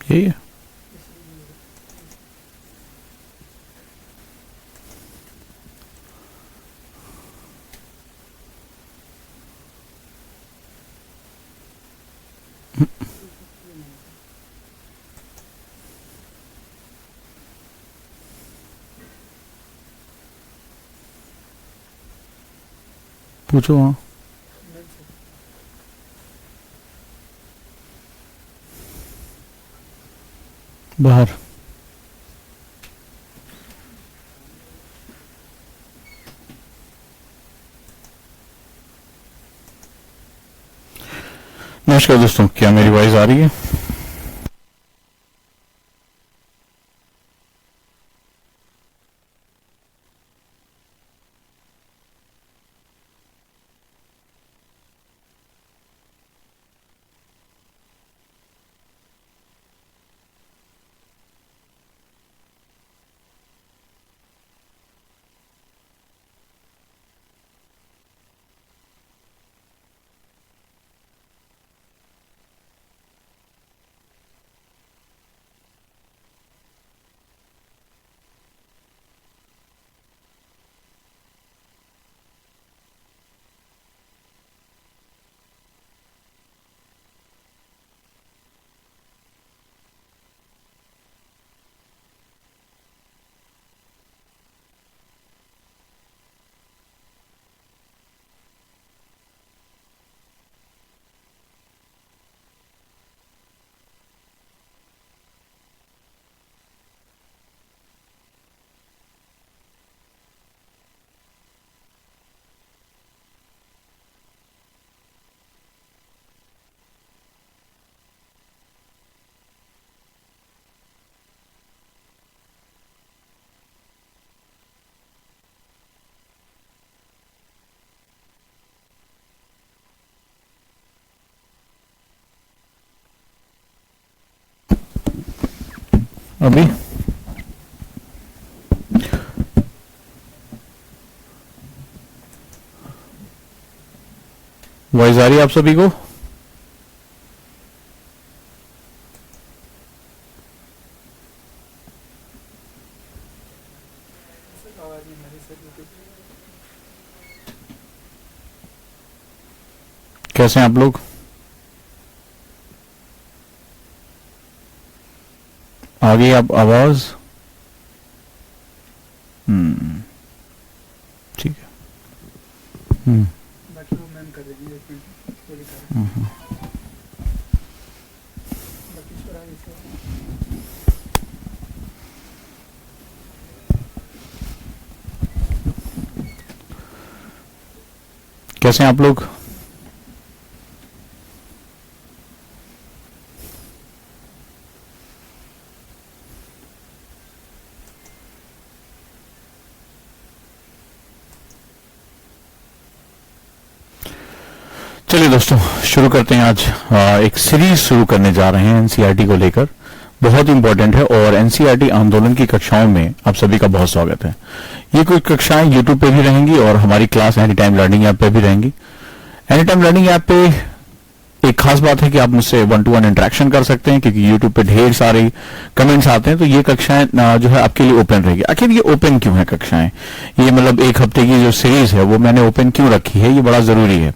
यही है। पूछो। हाँ, बाहर। नमस्कार दोस्तों, क्या मेरी वॉइस आ रही है? अभी वॉइस आ रही है आप सभी को? कैसे हैं आप लोग? आ गई आप आवाज? ठीक है। बाकी वो मैम कर देगी, एक मिनट वो लिखा है। बाकी पर आगे से कैसे हैं आप लोग? चलिए दोस्तों, शुरू करते हैं। आज एक सीरीज शुरू करने जा रहे हैं एनसीईआरटी को लेकर, बहुत इंपॉर्टेंट है। और एनसीईआरटी आंदोलन की कक्षाओं में आप सभी का बहुत स्वागत है। ये कुछ कक्षाएं यूट्यूब पे भी रहेंगी और हमारी class any time learning app पे भी रहेंगी। एनी टाइम लर्निंग ऐप पे एक खास बात है कि आप मुझसे 1-to-1 इंटरेक्शन कर सकते हैं, क्योंकि यूट्यूब पे ढेर सारे कमेंट्स आते हैं। तो ये कक्षाएं जो है आपके लिए ओपन रहेगी। आखिर ये ओपन क्यों है कक्षाएं? ये मतलब एक हफ्ते की जो सीरीज है वो मैंने ओपन क्यों रखी है, ये बड़ा जरूरी है।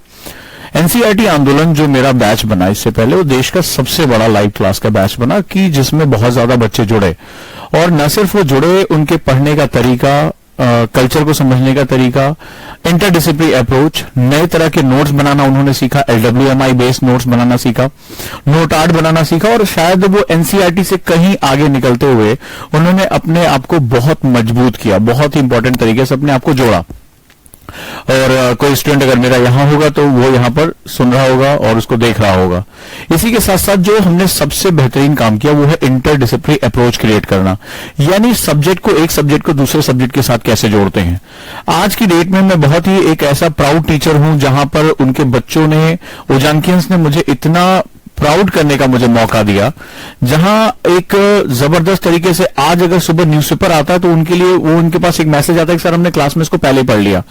एनसीईआरटी आंदोलन जो मेरा बैच बना, इससे पहले वो देश का सबसे बड़ा लाइव क्लास का बैच बना, कि जिसमें बहुत ज्यादा बच्चे जुड़े। और न सिर्फ वो जुड़े, उनके पढ़ने का तरीका, कल्चर को समझने का तरीका, इंटरडिसिप्लिनरी अप्रोच, नए तरह के नोट्स बनाना उन्होंने सीखा, LWMI बेस्ड नोट्स बनाना सीखा, नोट आर्ट बनाना सीखा। और शायद वो एनसीईआरटी से कहीं आगे निकलते हुए उन्होंने अपने आप को बहुत मजबूत किया, बहुत ही इंपॉर्टेंट तरीके से अपने आप को जोड़ा। और कोई स्टूडेंट अगर मेरा यहां होगा तो वो यहां पर सुन रहा होगा और उसको देख रहा होगा। इसी के साथ साथ जो हमने सबसे बेहतरीन काम किया वो है इंटरडिसिप्लिनरी अप्रोच क्रिएट करना, यानी सब्जेक्ट को, एक सब्जेक्ट को दूसरे सब्जेक्ट के साथ कैसे जोड़ते हैं। आज की डेट में मैं बहुत ही एक ऐसा प्राउड टीचर हूं जहां पर उनके बच्चों ने, ओजांकियंस ने मुझे इतना प्राउड करने का मुझे मौका दिया, जहां एक जबरदस्त तरीके से आज अगर सुबह न्यूज़पेपर आता है तो उनके लिए वो उनके पास एक मैसेज आता है कि सर हमने क्लास में इसको पहले पढ़ लिया,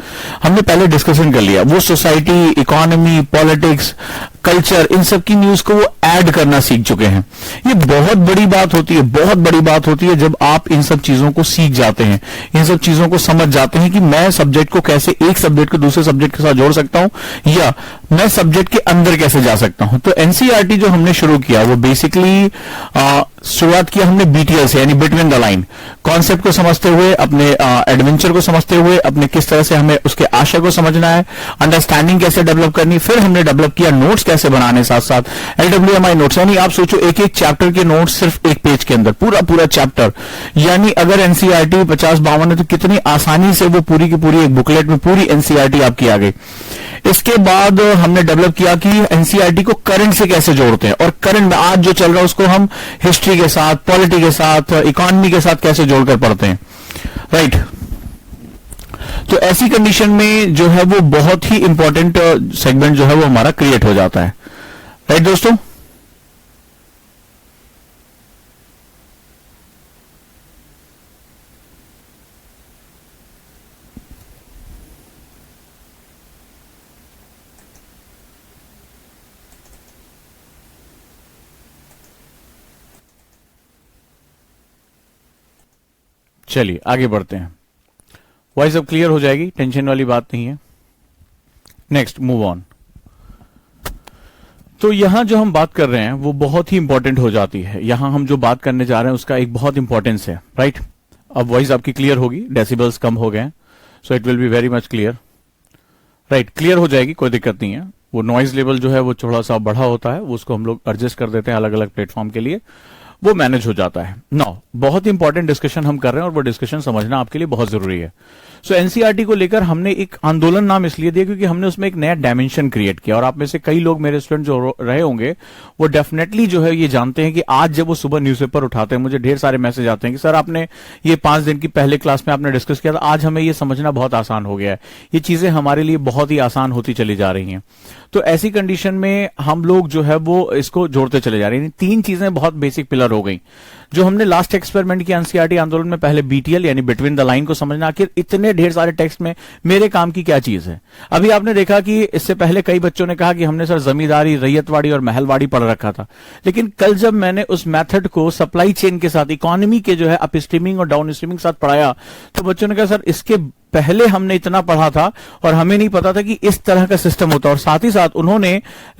हमने पहले डिस्कशन कर लिया। वो सोसाइटी, इकोनॉमी, पॉलिटिक्स, कल्चर, इन सब की न्यूज को वो ऐड करना सीख चुके हैं। ये बहुत बड़ी बात होती है, बहुत बड़ी बात होती है जब आप इन सब चीजों को सीख जाते हैं, इन सब चीजों को समझ जाते हैं कि मैं सब्जेक्ट को कैसे, एक सब्जेक्ट को दूसरे सब्जेक्ट के साथ जोड़ सकता हूं या मैं सब्जेक्ट के अंदर कैसे जा सकता हूं। तो एनसीईआरटी जो हमने शुरू किया वो बेसिकली शुरुआत किया हमने बीटीएल से, यानी बिटवीन द लाइन, कॉन्सेप्ट को समझते हुए, अपने एडवेंचर को समझते हुए, अपने किस तरह से हमें उसके आशय को समझना है, अंडरस्टैंडिंग कैसे डेवलप करनी, फिर हमने डेवलप किया नोट्स कैसे बनाने, साथ साथ एलडब्ल्यूएमआई नोट्स, यानी आप सोचो एक एक चैप्टर के नोट्स सिर्फ एक पेज के अंदर, पूरा पूरा चैप्टर। यानी अगर एनसीईआरटी 50-52 है तो कितनी आसानी से वो पूरी की पूरी एक बुकलेट में पूरी एनसीईआरटी आपकी आ गई। इसके बाद हमने डेवलप किया कि एनसीईआरटी को करंट से कैसे जोड़ते हैं, और करंट में आज जो चल रहा है उसको हम हिस्ट्री के साथ, पॉलिटी के साथ, इकोनॉमी के साथ कैसे जोड़कर पढ़ते हैं, राइट। तो ऐसी कंडीशन में जो है वो बहुत ही इंपॉर्टेंट सेगमेंट जो है वो हमारा क्रिएट हो जाता है, राइट दोस्तों। चलिए आगे बढ़ते हैं, वॉइस अब क्लियर हो जाएगी, टेंशन वाली बात नहीं है। Next move on. तो यहां जो हम बात कर रहे हैं वो बहुत ही इंपॉर्टेंट हो जाती है। यहां हम जो बात करने जा रहे हैं उसका एक बहुत इंपॉर्टेंस है, राइट। अब वॉइस आपकी क्लियर होगी, डेसिबल्स कम हो गए, so it will be very much clear, right. Clear हो जाएगी, कोई दिक्कत नहीं है। वो नॉइज लेवल जो है वो थोड़ा सा बढ़ा होता है, वो उसको हम लोग एडजस्ट कर देते हैं अलग अलग प्लेटफॉर्म के लिए, वो मैनेज हो जाता है। नाउ बहुत इंपॉर्टेंट डिस्कशन हम कर रहे हैं और वो डिस्कशन समझना आपके लिए बहुत जरूरी है। सो एनसीईआरटी को लेकर हमने एक आंदोलन नाम इसलिए दिया क्योंकि हमने उसमें एक नया डायमेंशन क्रिएट किया, और आप में से कई लोग, मेरे स्टूडेंट जो रहे होंगे, वो डेफिनेटली जो है ये जानते हैं कि आज जब वो सुबह न्यूज़पेपर उठाते हैं, मुझे ढेर सारे मैसेज आते हैं कि सर आपने ये 5 दिन की पहले क्लास में आपने डिस्कस किया था, आज हमें ये समझना बहुत आसान हो गया है, ये चीजें हमारे लिए बहुत ही आसान होती चली जा रही हैं। तो ऐसी कंडीशन में हम लोग जो है वो इसको जोड़ते चले जा रहे हैं। 3 चीजें बहुत बेसिक पिलर हो गई जो हमने लास्ट एक्सपेरिमेंट किया एनसीईआरटी आंदोलन में। पहले बीटीएल यानी बिटवीन द लाइन को समझना, आखिर इतने ढेर सारे टेक्स्ट में मेरे काम की क्या चीज है। अभी आपने देखा कि इससे पहले कई बच्चों ने कहा कि हमने सर जमींदारी, रैयतवाड़ी और महलवाड़ी पढ़ रखा था, लेकिन कल जब मैंने उस मेथड को सप्लाई चेन के साथ, इकोनॉमी के जो है अप स्ट्रीमिंग और डाउन स्ट्रीमिंग के साथ पढ़ाया, तो बच्चों ने कहा सर इसके पहले हमने इतना पढ़ा था और हमें नहीं पता था कि इस तरह का सिस्टम होता है। और साथ ही साथ उन्होंने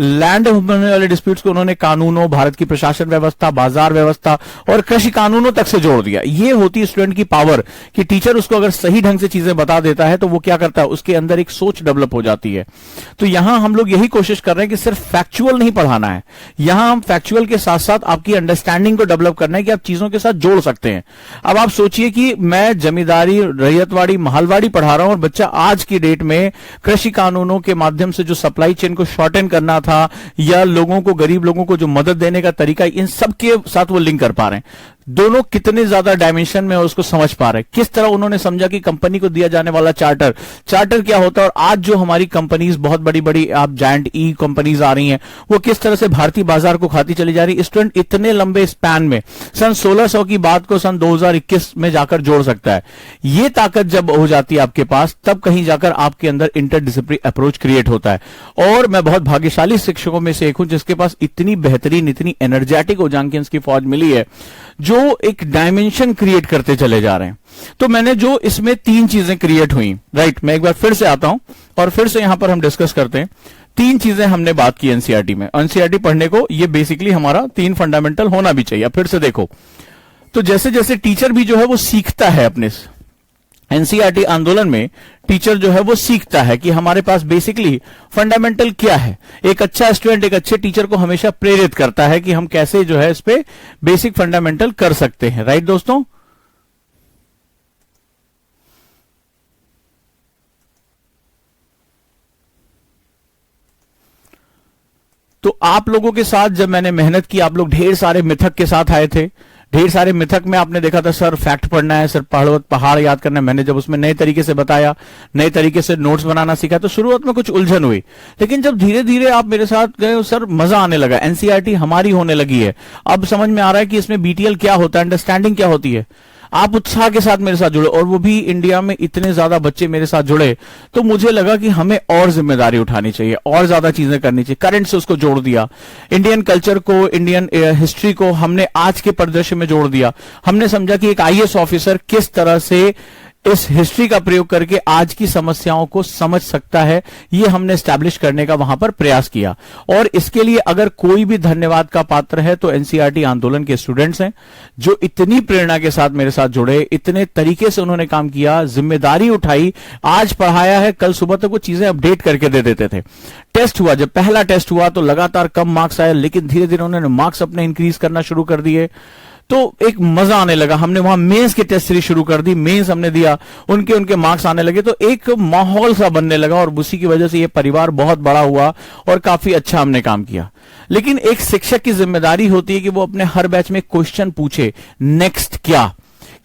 लैंड होने वाले डिस्प्यूट्स को उन्होंने कानूनों, भारत की प्रशासन व्यवस्था, बाजार व्यवस्था और कृषि कानूनों तक से जोड़ दिया। ये होती है स्टूडेंट की पावर कि टीचर उसको अगर सही ढंग से चीजें बता देता है तो वो क्या करता है, उसके अंदर एक सोच डेवलप हो जाती है। तो यहां हम लोग यही कोशिश कर रहे हैं कि सिर्फ फैक्चुअल नहीं पढ़ाना है, यहां हम फैक्चुअल के साथ साथ आपकी अंडरस्टैंडिंग को डेवलप करना है कि आप चीजों के साथ जोड़ सकते हैं। अब आप सोचिए कि मैं जमींदारी, रैयतवाड़ी, महलवाड़ी पढ़ा रहा हूं और बच्चा आज की डेट में कृषि कानूनों के माध्यम से जो सप्लाई चेन को शॉर्टन करना था या लोगों को, गरीब लोगों को जो मदद देने का तरीका, इन सब के साथ वो लिंक कर पा रहे हैं। दोनों कितने ज्यादा डायमेंशन में उसको समझ पा रहे हैं, किस तरह उन्होंने समझा कि कंपनी को दिया जाने वाला चार्टर क्या होता है, और आज जो हमारी कंपनीज बहुत बड़ी बड़ी आप जायंट ई कंपनीज आ रही हैं वो किस तरह से भारतीय बाजार को खाती चली जा रही है। स्टूडेंट इतने लंबे स्पैन में सन 1600 की बात को सन 2021 में जाकर जोड़ सकता है। ये ताकत जब हो जाती है आपके पास, तब कहीं जाकर आपके अंदर इंटरडिसिप्लिनरी अप्रोच क्रिएट होता है। और मैं बहुत भाग्यशाली शिक्षकों में से एक हूं जिसके पास इतनी बेहतरीन, इतनी एनर्जेटिक ओजांकियंस की फौज मिली है जो एक डायमेंशन क्रिएट करते चले जा रहे हैं। तो मैंने जो इसमें 3 चीजें क्रिएट हुई, राइट, मैं एक बार फिर से आता हूं और फिर से यहां पर हम डिस्कस करते हैं। 3 चीजें हमने बात की एनसीईआरटी में। एनसीईआरटी पढ़ने को ये बेसिकली हमारा 3 फंडामेंटल होना भी चाहिए। अब फिर से देखो, तो जैसे जैसे टीचर भी जो है वो सीखता है, अपने एनसीईआरटी आंदोलन में टीचर जो है वो सीखता है कि हमारे पास बेसिकली फंडामेंटल क्या है। एक अच्छा स्टूडेंट एक अच्छे टीचर को हमेशा प्रेरित करता है कि हम कैसे जो है इस पे बेसिक फंडामेंटल कर सकते हैं, राइट दोस्तों। तो आप लोगों के साथ जब मैंने मेहनत की, आप लोग ढेर सारे मिथक के साथ आए थे, ढेर सारे मिथक में आपने देखा था सर फैक्ट पढ़ना है, सर पहाड़ याद करना है। मैंने जब उसमें नए तरीके से बताया, नए तरीके से नोट्स बनाना सीखा, तो शुरुआत में कुछ उलझन हुई, लेकिन जब धीरे धीरे आप मेरे साथ गए सर मजा आने लगा। एनसीईआरटी हमारी होने लगी है, अब समझ में आ रहा है कि इसमें बीटीएल क्या होता है, अंडरस्टैंडिंग क्या होती है। आप उत्साह के साथ मेरे साथ जुड़े, और वो भी इंडिया में इतने ज्यादा बच्चे मेरे साथ जुड़े, तो मुझे लगा कि हमें और जिम्मेदारी उठानी चाहिए, और ज्यादा चीजें करनी चाहिए। करंट से उसको जोड़ दिया, इंडियन कल्चर को, इंडियन हिस्ट्री को हमने आज के परिदृश्य में जोड़ दिया। हमने समझा कि एक आईएएस ऑफिसर किस तरह से इस हिस्ट्री का प्रयोग करके आज की समस्याओं को समझ सकता है, ये हमने एस्टैब्लिश करने का वहां पर प्रयास किया। और इसके लिए अगर कोई भी धन्यवाद का पात्र है तो एनसीईआरटी आंदोलन के स्टूडेंट्स हैं, जो इतनी प्रेरणा के साथ मेरे साथ जुड़े, इतने तरीके से उन्होंने काम किया, जिम्मेदारी उठाई, आज पढ़ाया है, कल सुबह तक वो चीजें अपडेट करके दे देते थे। टेस्ट हुआ, जब पहला टेस्ट हुआ तो लगातार कम मार्क्स आए, लेकिन धीरे धीरे उन्होंने मार्क्स अपने इंक्रीज करना शुरू कर दिए, तो एक मजा आने लगा। हमने वहां मेंस की टेस्ट सीरीज शुरू कर दी, मेंस हमने दिया, उनके मार्क्स आने लगे, तो एक माहौल सा बनने लगा, और उसी की वजह से ये परिवार बहुत बड़ा हुआ और काफी अच्छा हमने काम किया। लेकिन एक शिक्षक की जिम्मेदारी होती है कि वो अपने हर बैच में क्वेश्चन पूछे, नेक्स्ट क्या,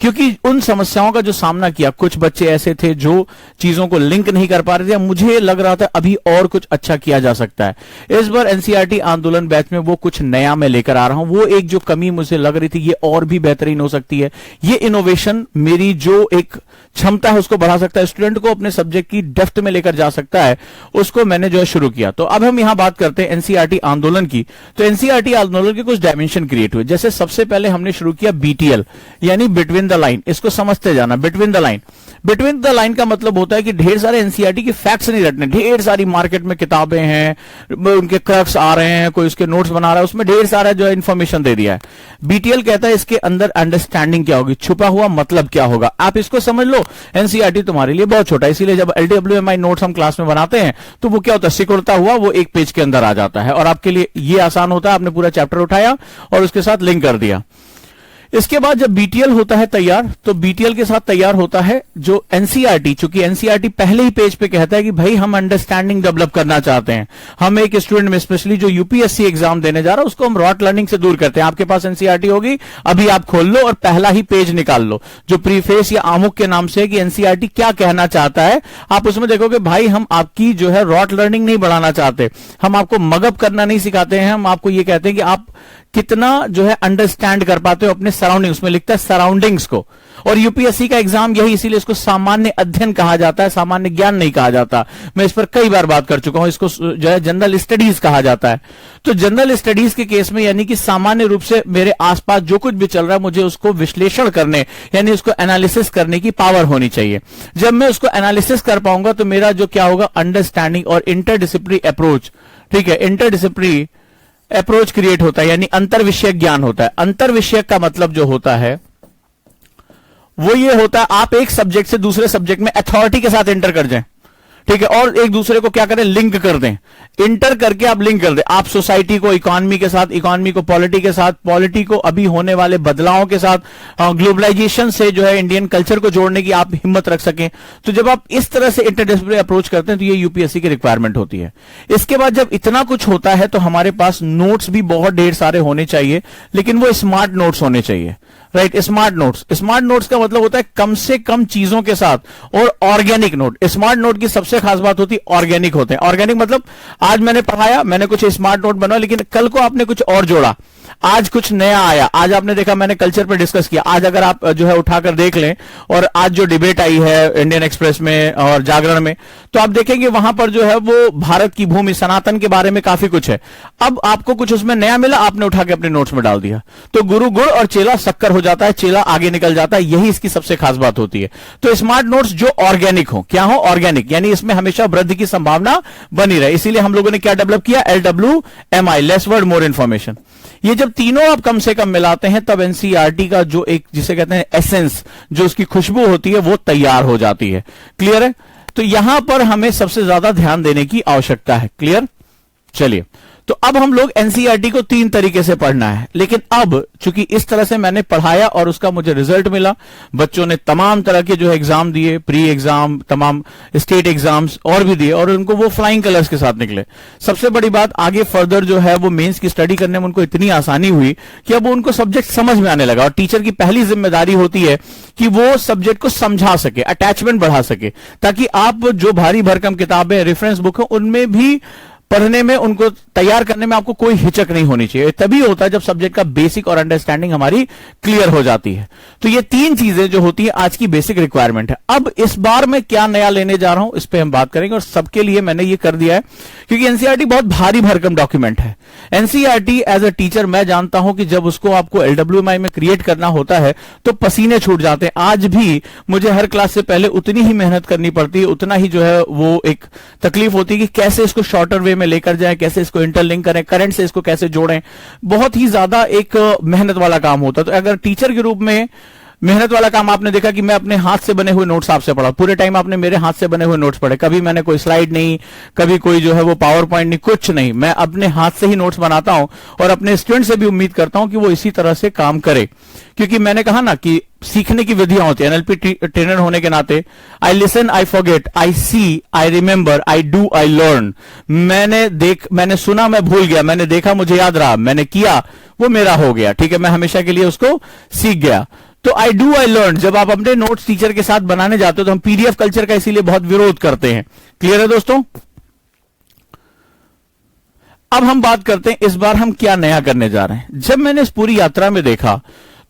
क्योंकि उन समस्याओं का जो सामना किया, कुछ बच्चे ऐसे थे जो चीजों को लिंक नहीं कर पा रहे थे, मुझे लग रहा था अभी और कुछ अच्छा किया जा सकता है। इस बार एनसीईआरटी आंदोलन बैच में वो कुछ नया मैं लेकर आ रहा हूं, वो एक जो कमी मुझे लग रही थी ये और भी बेहतरीन हो सकती है, ये इनोवेशन मेरी जो एक क्षमता है उसको बढ़ा सकता है, स्टूडेंट को अपने सब्जेक्ट की डेप्थ में लेकर जा सकता है, उसको मैंने जो है शुरू किया। तो अब हम यहां बात करते हैं एनसीईआरटी आंदोलन की। तो एनसीईआरटी आंदोलन के कुछ डायमेंशन क्रिएट हुए। जैसे सबसे पहले हमने शुरू किया बीटीएल, यानी बिटवीन द लाइन। इसको समझते जाना, between the line. Between the line का मतलब होता है कि ढेर सारे एनसीईआरटी के फैक्ट्स नहीं रटने, ढेर सारी मार्केट में किताबें हैं, उनके क्रक्स आ रहे हैं, कोई उसके नोट्स बना रहा है, उसमें ढेर सारा जो है इंफॉर्मेशन दे दिया है। बीटीएल कहता है इसके अंदर अंडरस्टैंडिंग क्या होगी, छुपा हुआ मतलब क्या होगा, आप इसको समझ लो। एनसीईआरटी तुम्हारे लिए बहुत छोटा है, इसीलिए जब एलडब्ल्यूएमआई नोट्स हम क्लास में बनाते हैं तो वो क्या होता है, सिकुड़ता हुआ वो एक पेज के अंदर आ जाता है, और आपके लिए ये आसान होता है, आपने पूरा चैप्टर उठाया और उसके साथ लिंक कर दिया। इसके बाद जब बीटीएल होता है तैयार, तो बीटीएल के साथ तैयार होता है जो एनसीईआरटी, चूंकि एनसीईआरटी पहले ही पेज पे कहता है कि भाई हम अंडरस्टैंडिंग डेवलप करना चाहते हैं, हम एक स्टूडेंट में स्पेशली जो यूपीएससी एग्जाम देने जा रहा है उसको हम रॉट लर्निंग से दूर करते हैं। आपके पास एनसीईआरटी होगी, अभी आप खोल लो और पहला ही पेज निकाल लो जो प्रीफेस या आमुख के नाम से है कि एनसीईआरटी क्या कहना चाहता है। आप उसमें देखोगे भाई हम आपकी जो है रॉट लर्निंग नहीं बढ़ाना चाहते, हम आपको मगअप करना नहीं सिखाते हैं, हम आपको ये कहते हैं कि आप कितना जो है अंडरस्टैंड कर पाते हो अपने सराउंडिंग्स में, लिखता है सराउंडिंग्स को। और यूपीएससी का एग्जाम यही, इसीलिए इसको सामान्य अध्ययन कहा जाता है, सामान्य ज्ञान नहीं कहा जाता। मैं इस पर कई बार बात कर चुका हूं, इसको जो है जनरल स्टडीज कहा जाता है। तो जनरल स्टडीज के केस में यानी कि सामान्य रूप से मेरे आसपास जो कुछ भी चल रहा है मुझे उसको विश्लेषण करने यानी उसको एनालिसिस करने की पावर होनी चाहिए। जब मैं उसको एनालिसिस कर पाऊंगा तो मेरा जो क्या होगा, अंडरस्टैंडिंग और इंटरडिसिप्लिनरी अप्रोच, ठीक है, इंटरडिसिप्लिनरी अप्रोच क्रिएट होता है, यानी अंतर विषयक ज्ञान होता है। अंतर विषयक का मतलब जो होता है वो ये होता है आप एक सब्जेक्ट से दूसरे सब्जेक्ट में अथॉरिटी के साथ एंटर कर जाएं, ठीक है, और एक दूसरे को क्या करें, लिंक कर दें, इंटर करके आप लिंक कर दें। आप सोसाइटी को इकोनॉमी के साथ, इकोनॉमी को पॉलिटी के साथ, पॉलिटी को अभी होने वाले बदलावों के साथ, ग्लोबलाइजेशन से जो है इंडियन कल्चर को जोड़ने की आप हिम्मत रख सकें। तो जब आप इस तरह से इंटरडिसिप्लिनरी अप्रोच करते हैं तो ये यूपीएससी की रिक्वायरमेंट होती है। इसके बाद जब इतना कुछ होता है तो हमारे पास नोट्स भी बहुत ढेर सारे होने चाहिए, लेकिन वो स्मार्ट नोट्स होने चाहिए, right. Smart notes, smart notes का मतलब होता है कम से कम चीजों के साथ, और ऑर्गेनिक नोट। स्मार्ट नोट की सबसे खास बात होती है ऑर्गेनिक होते हैं। ऑर्गेनिक मतलब आज मैंने पढ़ाया, मैंने कुछ स्मार्ट नोट बनाया, लेकिन कल को आपने कुछ और जोड़ा, आज कुछ नया आया, आज आपने देखा मैंने कल्चर पर डिस्कस किया। आज अगर आप जो है उठाकर देख लें, और आज जो डिबेट आई है इंडियन एक्सप्रेस में और जागरण में, तो आप देखेंगे वहां पर जो है वो भारत की भूमि, सनातन के बारे में काफी कुछ है। अब आपको कुछ उसमें नया मिला, आपने उठा के अपने नोट्स में डाल दिया, तो गुरु गुड़ और चेला शक्कर हो जाता है, चेला आगे निकल जाता है। यही इसकी सबसे खास बात होती है। तो स्मार्ट नोट्स जो ऑर्गेनिक हो, क्या हो, ऑर्गेनिक, यानी इसमें हमेशा वृद्धि की संभावना बनी रहे। इसीलिए हम लोगों ने क्या डेवलप किया, LWMI, less word more information. ये जब तीनों आप कम से कम मिलाते हैं तब एनसीईआरटी का जो एक जिसे कहते हैं एसेंस, जो उसकी खुशबू होती है वो तैयार हो जाती है। क्लियर है? तो यहां पर हमें सबसे ज्यादा ध्यान देने की आवश्यकता है। क्लियर? चलिए, तो अब हम लोग एनसीईआरटी को 3 तरीके से पढ़ना है, लेकिन अब चूंकि इस तरह से मैंने पढ़ाया और उसका मुझे रिजल्ट मिला, बच्चों ने तमाम तरह के जो है एग्जाम दिए, प्री एग्जाम, तमाम स्टेट एग्जाम्स और भी दिए, और उनको वो फ्लाइंग कलर्स के साथ निकले। सबसे बड़ी बात, आगे फर्दर जो है वो मेंस की स्टडी करने में उनको इतनी आसानी हुई कि अब उनको सब्जेक्ट समझ में आने लगा, और टीचर की पहली जिम्मेदारी होती है कि वो सब्जेक्ट को समझा सके, अटैचमेंट बढ़ा सके, ताकि आप जो भारी भरकम किताबें, रेफरेंस बुक है, उनमें भी पढ़ने में, उनको तैयार करने में आपको कोई हिचक नहीं होनी चाहिए। तभी होता है जब सब्जेक्ट का बेसिक और अंडरस्टैंडिंग हमारी क्लियर हो जाती है। तो ये 3 चीजें जो होती है आज की बेसिक रिक्वायरमेंट है। अब इस बार मैं क्या नया लेने जा रहा हूं, इस पे हम बात करेंगे, और सबके लिए मैंने ये कर दिया है क्योंकि एनसीईआरटी बहुत भारी भरकम डॉक्यूमेंट है। एनसीईआरटी एज अ टीचर मैं जानता हूं कि जब उसको आपको एलडब्ल्यूएमआई में क्रिएट करना होता है तो पसीने छूट जाते हैं। आज भी मुझे हर क्लास से पहले उतनी ही मेहनत करनी पड़ती है, उतना ही जो है वो एक तकलीफ होती है कि कैसे इसको शॉर्टर वे में लेकर जाएं, कैसे इसको इंटरलिंक करें, करंट से इसको कैसे जोड़ें। बहुत ही ज्यादा एक मेहनत वाला काम होता है। तो अगर टीचर के रूप में मेहनत वाला काम आपने देखा कि मैं अपने हाथ से बने हुए नोट्स आपसे पढ़ा, पूरे टाइम आपने मेरे हाथ से बने हुए नोट्स पढ़े, कभी मैंने कोई स्लाइड नहीं, कभी कोई जो है वो पावर पॉइंट नहीं, कुछ नहीं, मैं अपने हाथ से ही नोट्स बनाता हूं और अपने स्टूडेंट से भी उम्मीद करता हूं कि वो इसी तरह से काम करे। क्योंकि मैंने कहा ना कि सीखने की विधियां होती है, एनएलपी ट्रेनर होने के नाते I listen, I forget, I see, I remember, I do, I learn. मैंने सुना, मैं भूल गया, मैंने देखा, मुझे याद रहा, मैंने किया, वो मेरा हो गया, ठीक है, मैं हमेशा के लिए उसको सीख गया। तो आई डू, आई लर्न, जब आप अपने नोट्स टीचर के साथ बनाने जाते हो तो हम पीडीएफ कल्चर का इसीलिए बहुत विरोध करते हैं। क्लियर है दोस्तों? अब हम बात करते हैं इस बार हम क्या नया करने जा रहे हैं। जब मैंने इस पूरी यात्रा में देखा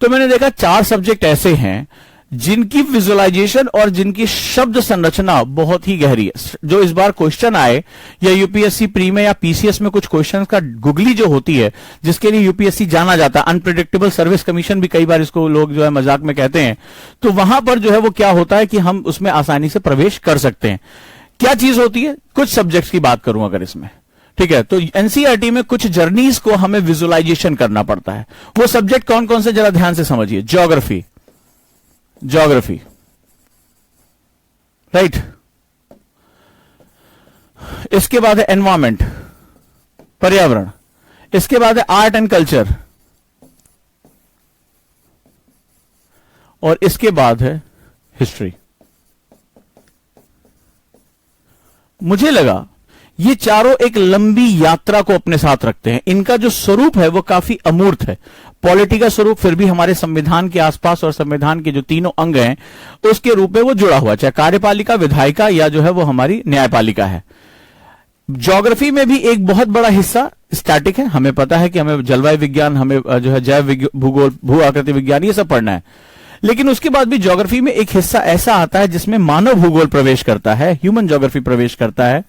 तो मैंने देखा 4 सब्जेक्ट ऐसे हैं जिनकी विजुअलाइजेशन और जिनकी शब्द संरचना बहुत ही गहरी है। जो इस बार क्वेश्चन आए या यूपीएससी प्री में या पीसीएस में कुछ क्वेश्चंस का गुगली जो होती है, जिसके लिए यूपीएससी जाना जाता है, अनप्रिडिक्टेबल सर्विस कमीशन भी कई बार इसको लोग जो है मजाक में कहते हैं, तो वहां पर जो है वो क्या होता है कि हम उसमें आसानी से प्रवेश कर सकते हैं। क्या चीज होती है? कुछ सब्जेक्ट्स की बात करूं अगर इसमें, ठीक है, तो एनसीईआरटी में कुछ जर्नीज को हमें विजुअलाइजेशन करना पड़ता है। वो सब्जेक्ट कौन कौन से, जरा ध्यान से समझिए। ज्योग्राफी, राइट, इसके बाद है एनवायरमेंट, पर्यावरण, इसके बाद है आर्ट एंड कल्चर, और इसके बाद है हिस्ट्री। मुझे लगा ये चारों एक लंबी यात्रा को अपने साथ रखते हैं। इनका जो स्वरूप है वो काफी अमूर्त है। पॉलिटी का स्वरूप फिर भी हमारे संविधान के आसपास और संविधान के जो तीनों अंग हैं उसके रूप में वो जुड़ा हुआ, चाहे कार्यपालिका, विधायिका या जो है वो हमारी न्यायपालिका है। ज्योग्राफी में भी एक बहुत बड़ा हिस्सा स्टैटिक है। हमें पता है कि हमें जलवायु विज्ञान, हमें जो है जैव भूगोल, भू आकृति विज्ञान, ये सब पढ़ना है। लेकिन उसके बाद भी ज्योग्राफी में एक हिस्सा ऐसा आता है जिसमें मानव भूगोल प्रवेश करता है, ह्यूमन ज्योग्राफी प्रवेश करता है।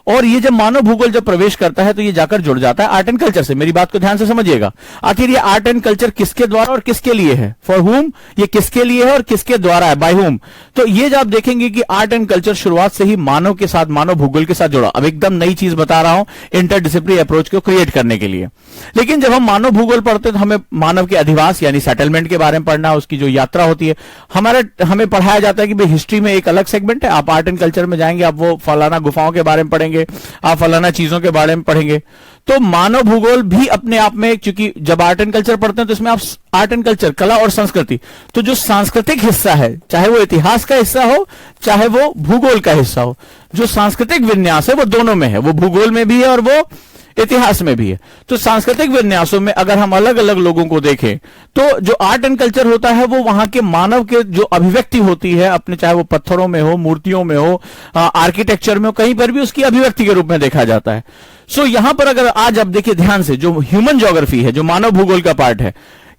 और ये जब मानव भूगोल जब प्रवेश करता है तो ये जाकर जुड़ जाता है आर्ट एंड कल्चर से। मेरी बात को ध्यान से समझिएगा। आखिर ये आर्ट एंड कल्चर किसके द्वारा और किसके लिए है? फॉर हुम, ये किसके लिए है और किसके द्वारा है? By whom. तो ये जब आप देखेंगे कि आर्ट एंड कल्चर शुरुआत से ही मानव के साथ, मानव भूगोल के साथ जुड़ा। अब एकदम नई चीज बता रहा हूं इंटरडिसिप्लिनरी अप्रोच को क्रिएट करने के लिए। लेकिन जब हम मानव भूगोल पढ़ते हैं तो हमें मानव के अधिवास यानी सेटलमेंट के बारे में पढ़ना, उसकी जो यात्रा होती है। हमें पढ़ाया जाता है कि भाई हिस्ट्री में एक अलग सेगमेंट है, आप आर्ट एंड कल्चर में जाएंगे, आप वो फलाना गुफाओं के बारे में पढ़ेंगे, आप फलाना चीजों के बारे में पढ़ेंगे। तो मानव भूगोल भी अपने आप में, क्योंकि जब आर्ट एंड कल्चर पढ़ते हैं तो इसमें आप आर्ट एंड कल्चर, कला और संस्कृति, तो जो सांस्कृतिक हिस्सा है, चाहे वो इतिहास का हिस्सा हो चाहे वो भूगोल का हिस्सा हो, जो सांस्कृतिक विन्यास है वो दोनों में है, वो भूगोल में भी है और वो इतिहास में भी है। तो सांस्कृतिक विन्यासों में अगर हम अलग अलग लोगों को देखें तो जो आर्ट एंड कल्चर होता है वो वहां के मानव के जो अभिव्यक्ति होती है अपने, चाहे वो पत्थरों में हो, मूर्तियों में हो, आर्किटेक्चर में हो, कहीं पर भी उसकी अभिव्यक्ति के रूप में देखा जाता है। सो यहां पर अगर आज आप देखिए ध्यान से, जो ह्यूमन ज्योग्राफी है, जो मानव भूगोल का पार्ट है,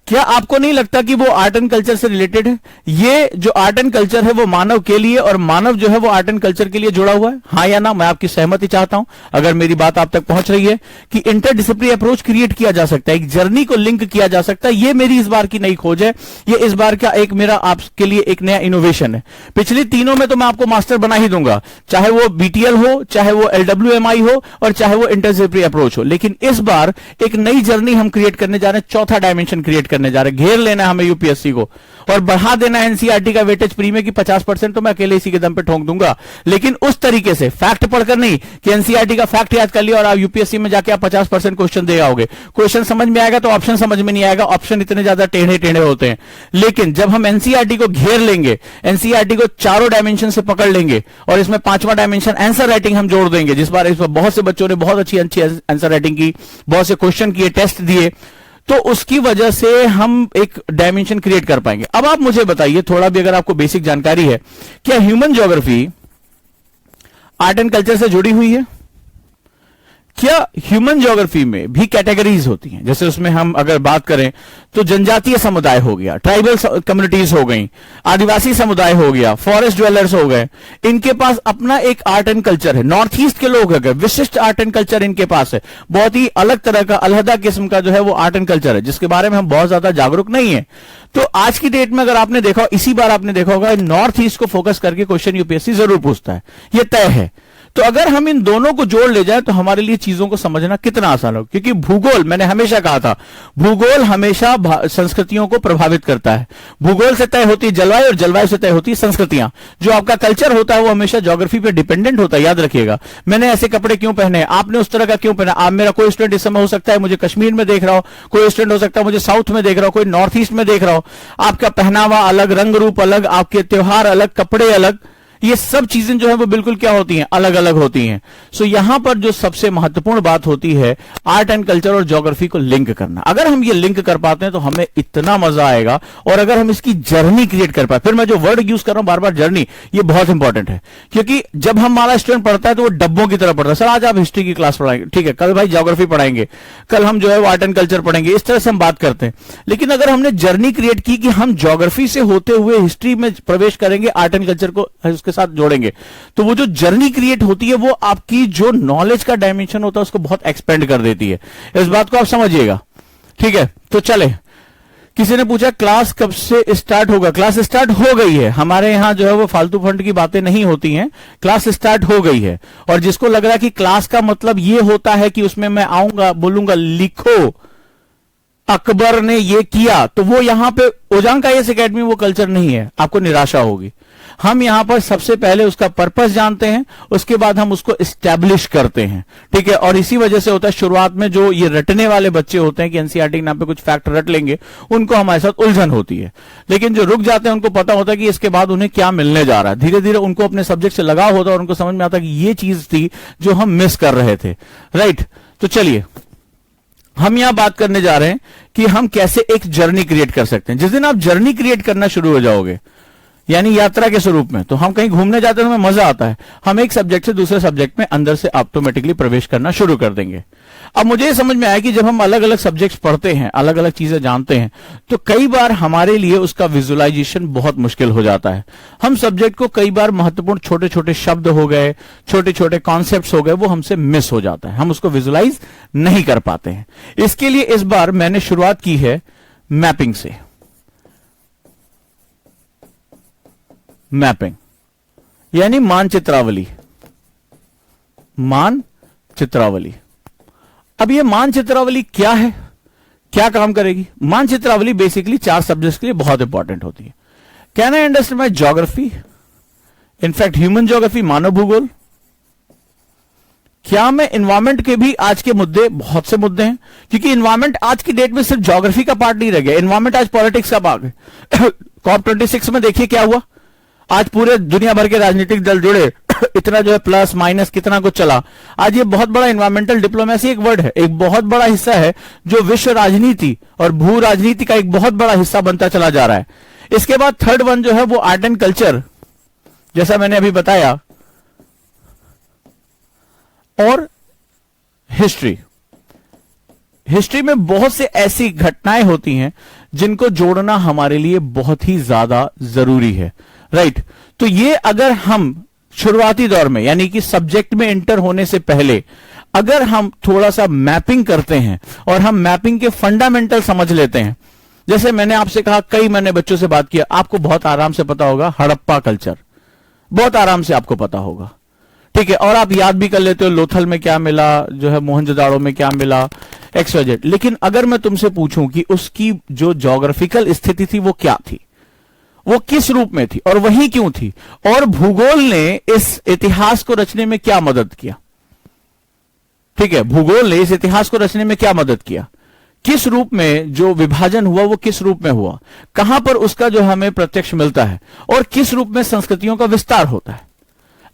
क्या आपको नहीं लगता कि वो आर्ट एंड कल्चर से रिलेटेड है? ये जो आर्ट एंड कल्चर है वो मानव के लिए और मानव जो है वो आर्ट एंड कल्चर के लिए जुड़ा हुआ है? हाँ या ना? मैं आपकी सहमति चाहता हूं अगर मेरी बात आप तक पहुंच रही है कि इंटरडिसिप्लिनरी अप्रोच क्रिएट किया जा सकता है, एक जर्नी को लिंक किया जा सकता है। ये मेरी इस बार की नई खोज है, ये इस बार का एक मेरा आपके लिए एक नया इनोवेशन है। पिछली तीनों में तो मैं आपको मास्टर बना ही दूंगा, चाहे वो बीटीएल हो, चाहे वो एलडब्ल्यूएमआई हो और चाहे वो इंटरडिसिप्लिनरी अप्रोच हो। लेकिन इस बार एक नई जर्नी हम क्रिएट करने जा रहे हैं, चौथा डायमेंशन क्रिएट करने जा रहे हैं, घेर लेना है हमें यूपीएससी को और बढ़ा देना है एनसीईआरटी का वेटेज प्री में कि 50% तो मैं अकेले इसी के दम पे ठोक दूंगा, लेकिन उस तरीके से फैक्ट पढ़कर नहीं कि एनसीईआरटी का फैक्ट याद कर लिया और आप यूपीएससी में जाके आप 50% क्वेश्चन दे आओगे। क्वेश्चन समझ में आएगा तो ऑप्शन समझ में नहीं आएगा, ऑप्शन इतने ज्यादा टेढ़े टेढ़े होते हैं। लेकिन जब हम एनसीईआरटी को घेर लेंगे, एनसीईआरटी को चारों डायमेंशन से पकड़ लेंगे और इसमें पांचवा डायमेंशन आंसर राइटिंग हम जोड़ देंगे, इस बार बहुत से बच्चों ने बहुत अच्छी आंसर राइटिंग की, बहुत से क्वेश्चन किए, टेस्ट दिए, तो उसकी वजह से हम एक डायमेंशन क्रिएट कर पाएंगे। अब आप मुझे बताइए, थोड़ा भी अगर आपको बेसिक जानकारी है, क्या human geography art and culture से जुड़ी हुई है? क्या ह्यूमन ज्योग्राफी में भी कैटेगरीज होती हैं? जैसे उसमें हम अगर बात करें तो जनजातीय समुदाय हो गया, ट्राइबल कम्युनिटीज हो गई, आदिवासी समुदाय हो गया, फॉरेस्ट ड्वेलर्स हो गए, इनके पास अपना एक आर्ट एंड कल्चर है। नॉर्थ ईस्ट के लोग अगर विशिष्ट आर्ट एंड कल्चर इनके पास है, बहुत ही अलग तरह का अलहदा किस्म का जो है वो आर्ट एंड कल्चर है, जिसके बारे में हम बहुत ज्यादा जागरूक नहीं है। तो आज की डेट में अगर आपने देखा, इसी बार आपने देखा होगा, नॉर्थ ईस्ट को फोकस करके क्वेश्चन यूपीएससी जरूर पूछता है, यह तय है। तो अगर हम इन दोनों को जोड़ ले जाए तो हमारे लिए चीजों को समझना कितना आसान हो, क्योंकि भूगोल, मैंने हमेशा कहा था, भूगोल हमेशा संस्कृतियों को प्रभावित करता है। भूगोल से तय होती है जलवायु और जलवायु से तय होती है संस्कृतियां। जो आपका कल्चर होता है वो हमेशा ज्योग्राफी पे डिपेंडेंट होता है, याद रखिएगा। मैंने ऐसे कपड़े क्यों पहने, आपने उस तरह का क्यों पहना। आप, मेरा कोई स्टूडेंट इस समय हो सकता है मुझे कश्मीर में देख रहा हो, कोई स्टूडेंट हो सकता है मुझे साउथ में देख रहा हो, कोई नॉर्थ ईस्ट में देख रहा हो। आपका पहनावा अलग, रंग रूप अलग, आपके त्योहार अलग, कपड़े अलग, ये सब चीजें जो है वो बिल्कुल क्या होती हैं, अलग अलग होती हैं। सो यहां पर जो सबसे महत्वपूर्ण बात होती है, आर्ट एंड कल्चर और ज्योग्राफी को लिंक करना। अगर हम ये लिंक कर पाते हैं तो हमें इतना मजा आएगा। और अगर हम इसकी जर्नी क्रिएट कर पाए, फिर मैं जो वर्ड यूज कर रहा हूं बार बार, जर्नी, ये बहुत इंपॉर्टेंट है। क्योंकि जब हमारा स्टूडेंट पढ़ता है तो वो डब्बों की तरह पढ़ता है। सर आज आप हिस्ट्री की क्लास पढ़ाएंगे, ठीक है, कल भाई ज्योग्राफी पढ़ाएंगे, कल हम जो है वो आर्ट एंड कल्चर पढ़ेंगे, इस तरह से हम बात करते हैं। लेकिन अगर हमने जर्नी क्रिएट की कि हम ज्योग्राफी से होते हुए हिस्ट्री में प्रवेश करेंगे, आर्ट एंड कल्चर को उसके साथ जोड़ेंगे, तो वो जो जर्नी क्रिएट होती है वो आपकी जो नॉलेज का डायमेंशन होता है उसको बहुत एक्सपेंड कर देती है। इस बात को आप समझिएगा, ठीक है। तो चले, किसी ने पूछा क्लास कब से स्टार्ट होगा। क्लास स्टार्ट हो गई है हमारे यहां, जो है वो फालतू फंड की बातें नहीं होती हैं, क्लास स्टार्ट हो गई है। और जिसको लग रहा है कि क्लास का मतलब ये होता है कि उसमें मैं आऊंगा, बोलूंगा लिखो अकबर ने ये किया, तो वो यहां पे ओजांग आईएएस एकेडमी वो कल्चर नहीं है, आपको निराशा होगी। हम यहां पर सबसे पहले उसका पर्पस जानते हैं, उसके बाद हम उसको एस्टैब्लिश करते हैं, ठीक है। और इसी वजह से होता है शुरुआत में जो ये रटने वाले बच्चे होते हैं कि एनसीईआरटी के नाम पे कुछ फैक्ट रट लेंगे, उनको हमारे साथ उलझन होती है। लेकिन जो रुक जाते हैं उनको पता होता है कि इसके बाद उन्हें क्या मिलने जा रहा है। धीरे धीरे उनको अपने सब्जेक्ट से लगाव होता है और उनको समझ में आता है कि ये चीज थी जो हम मिस कर रहे थे, राइट। तो चलिए, हम यहां बात करने जा रहे हैं कि हम कैसे एक जर्नी क्रिएट कर सकते हैं। जिस दिन आप जर्नी क्रिएट करना शुरू हो जाओगे, यानी यात्रा के स्वरूप में, तो हम कहीं घूमने जाते हैं तो हमें मजा आता है, हम एक सब्जेक्ट से दूसरे सब्जेक्ट में अंदर से ऑटोमेटिकली प्रवेश करना शुरू कर देंगे। अब मुझे ये समझ में आया कि जब हम अलग अलग सब्जेक्ट्स पढ़ते हैं, अलग अलग चीजें जानते हैं, तो कई बार हमारे लिए उसका विजुअलाइजेशन बहुत मुश्किल हो जाता है। हम सब्जेक्ट को कई बार महत्वपूर्ण छोटे छोटे शब्द हो गए, छोटे छोटे कॉन्सेप्ट्स हो गए, वो हमसे मिस हो जाता है, हम उसको विजुअलाइज नहीं कर पाते हैं। इसके लिए इस बार मैंने शुरुआत की है मैपिंग से। मैपिंग यानी मानचित्रावली, मानचित्रावली। अब ये मानचित्रावली क्या है, क्या काम करेगी? मानचित्रावली बेसिकली 4 सब्जेक्ट्स के लिए बहुत इंपॉर्टेंट होती है। Can I understand my geography, in fact human geography, मानव भूगोल। क्या मैं इन्वायरमेंट के भी आज के मुद्दे, बहुत से मुद्दे हैं, क्योंकि इन्वायरमेंट आज की डेट में सिर्फ ज्योग्राफी का पार्ट नहीं रह गया, इन्वायरमेंट आज पॉलिटिक्स का भाग है। COP26 में देखिए क्या हुआ, आज पूरे दुनिया भर के राजनीतिक दल जुड़े, इतना जो है प्लस माइनस कितना कुछ चला। आज ये बहुत बड़ा इन्वायरमेंटल डिप्लोमेसी एक वर्ड है, एक बहुत बड़ा हिस्सा है जो विश्व राजनीति और भू राजनीति का एक बहुत बड़ा हिस्सा बनता चला जा रहा है। इसके बाद थर्ड वन जो है वो आर्ट एंड कल्चर, जैसा मैंने अभी बताया, और हिस्ट्री। हिस्ट्री में बहुत से ऐसी घटनाएं होती हैं जिनको जोड़ना हमारे लिए बहुत ही ज्यादा जरूरी है, राइट। तो ये अगर हम शुरुआती दौर में, यानी कि सब्जेक्ट में एंटर होने से पहले, अगर हम थोड़ा सा मैपिंग करते हैं और हम मैपिंग के फंडामेंटल समझ लेते हैं, जैसे मैंने आपसे कहा, कई मैंने बच्चों से बात किया, आपको बहुत आराम से पता होगा हड़प्पा कल्चर, बहुत आराम से आपको पता होगा, ठीक है। और आप याद भी कर लेते हो लोथल में क्या मिला, जो है मोहनजोदाड़ो में क्या मिला, XYZ। लेकिन अगर मैं तुमसे पूछूं कि उसकी जो ज्योग्राफिकल स्थिति थी वो क्या थी, वो किस रूप में थी और वही क्यों थी, और भूगोल ने इस इतिहास को रचने में क्या मदद किया, ठीक है, भूगोल ने इस इतिहास को रचने में क्या मदद किया, किस रूप में जो विभाजन हुआ वो किस रूप में हुआ, कहां पर उसका जो हमें प्रत्यक्ष मिलता है, और किस रूप में संस्कृतियों का विस्तार होता है।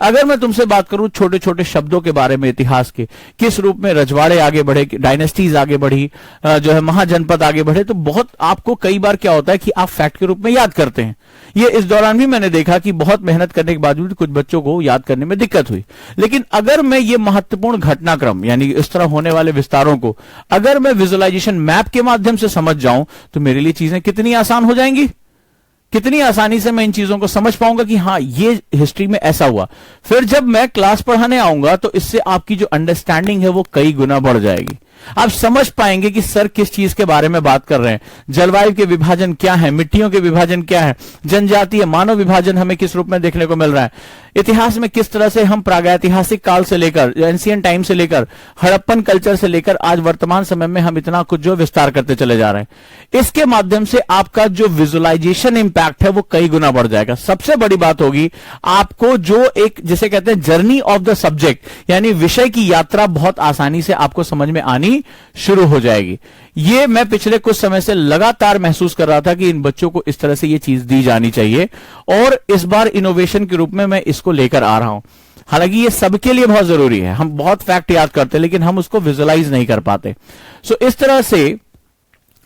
अगर मैं तुमसे बात करूं छोटे छोटे शब्दों के बारे में इतिहास के, किस रूप में रजवाड़े आगे बढ़े, डायनेस्टीज आगे बढ़ी, जो है महाजनपद आगे बढ़े, तो बहुत आपको कई बार क्या होता है कि आप फैक्ट के रूप में याद करते हैं। ये इस दौरान भी मैंने देखा कि बहुत मेहनत करने के बावजूद कुछ बच्चों को याद करने में दिक्कत हुई। लेकिन अगर मैं ये महत्वपूर्ण घटनाक्रम यानी इस तरह होने वाले विस्तारों को अगर मैं विजुअलाइजेशन मैप के माध्यम से समझ जाऊं तो मेरे लिए चीजें कितनी आसान हो जाएंगी, कितनी आसानी से मैं इन चीजों को समझ पाऊंगा कि हां ये हिस्ट्री में ऐसा हुआ। फिर जब मैं क्लास पढ़ाने आऊंगा तो इससे आपकी जो अंडरस्टैंडिंग है वो कई गुना बढ़ जाएगी। आप समझ पाएंगे कि सर किस चीज के बारे में बात कर रहे हैं, जलवायु के विभाजन क्या है, मिट्टियों के विभाजन क्या है, जनजातीय मानव विभाजन हमें किस रूप में देखने को मिल रहा है, इतिहास में किस तरह से हम प्रागैतिहासिक काल से लेकर एंशिएंट टाइम से लेकर हड़प्पन कल्चर से लेकर आज वर्तमान समय में हम इतना कुछ जो विस्तार करते चले जा रहे हैं। इसके माध्यम से आपका जो विजुअलाइजेशन इंपैक्ट है वो कई गुना बढ़ जाएगा। सबसे बड़ी बात होगी आपको जो एक जिसे कहते हैं जर्नी ऑफ द सब्जेक्ट यानी विषय की यात्रा बहुत आसानी से आपको समझ में आनी शुरू हो जाएगी। ये मैं पिछले कुछ समय से लगातार महसूस कर रहा था कि इन बच्चों को इस तरह से ये चीज दी जानी चाहिए, और इस बार इनोवेशन के रूप में मैं इसको लेकर आ रहा हूं। हालांकि ये सबके लिए बहुत जरूरी है, हम बहुत फैक्ट याद करते हैं लेकिन हम उसको विजुअलाइज नहीं कर पाते। सो इस तरह से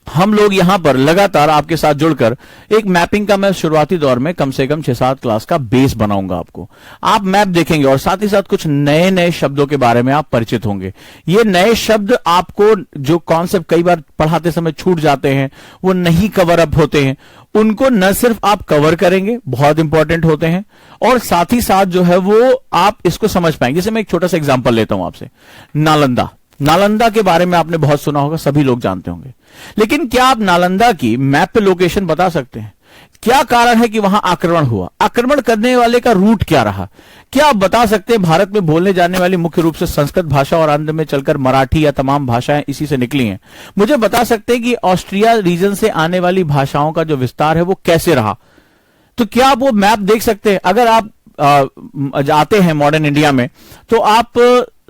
हम लोग यहां पर लगातार आपके साथ जुड़कर एक मैपिंग का मैं शुरुआती दौर में कम से कम 6-7 क्लास का बेस बनाऊंगा। आपको आप मैप देखेंगे और साथ ही साथ कुछ नए नए शब्दों के बारे में आप परिचित होंगे। ये नए शब्द आपको जो कॉन्सेप्ट कई बार पढ़ाते समय छूट जाते हैं, वो नहीं कवर अप होते हैं, उनको न सिर्फ आप कवर करेंगे, बहुत इंपॉर्टेंट होते हैं, और साथ ही साथ जो है वो आप इसको समझ पाएंगे। जैसे मैं एक छोटा सा एग्जांपल लेता हूं आपसे, नालंदा के बारे में आपने बहुत सुना होगा, सभी लोग जानते होंगे, लेकिन क्या आप नालंदा की मैप पे लोकेशन बता सकते हैं? क्या कारण है कि वहां आक्रमण हुआ? आक्रमण करने वाले का रूट क्या रहा? क्या आप बता सकते हैं भारत में बोलने जाने वाली मुख्य रूप से संस्कृत भाषा और अंत में चलकर मराठी या तमाम भाषाएं इसी से निकली हैं? मुझे बता सकते हैं कि ऑस्ट्रिया रीजन से आने वाली भाषाओं का जो विस्तार है वो कैसे रहा? तो क्या आप वो मैप देख सकते हैं? अगर आप जाते हैं मॉडर्न इंडिया में तो आप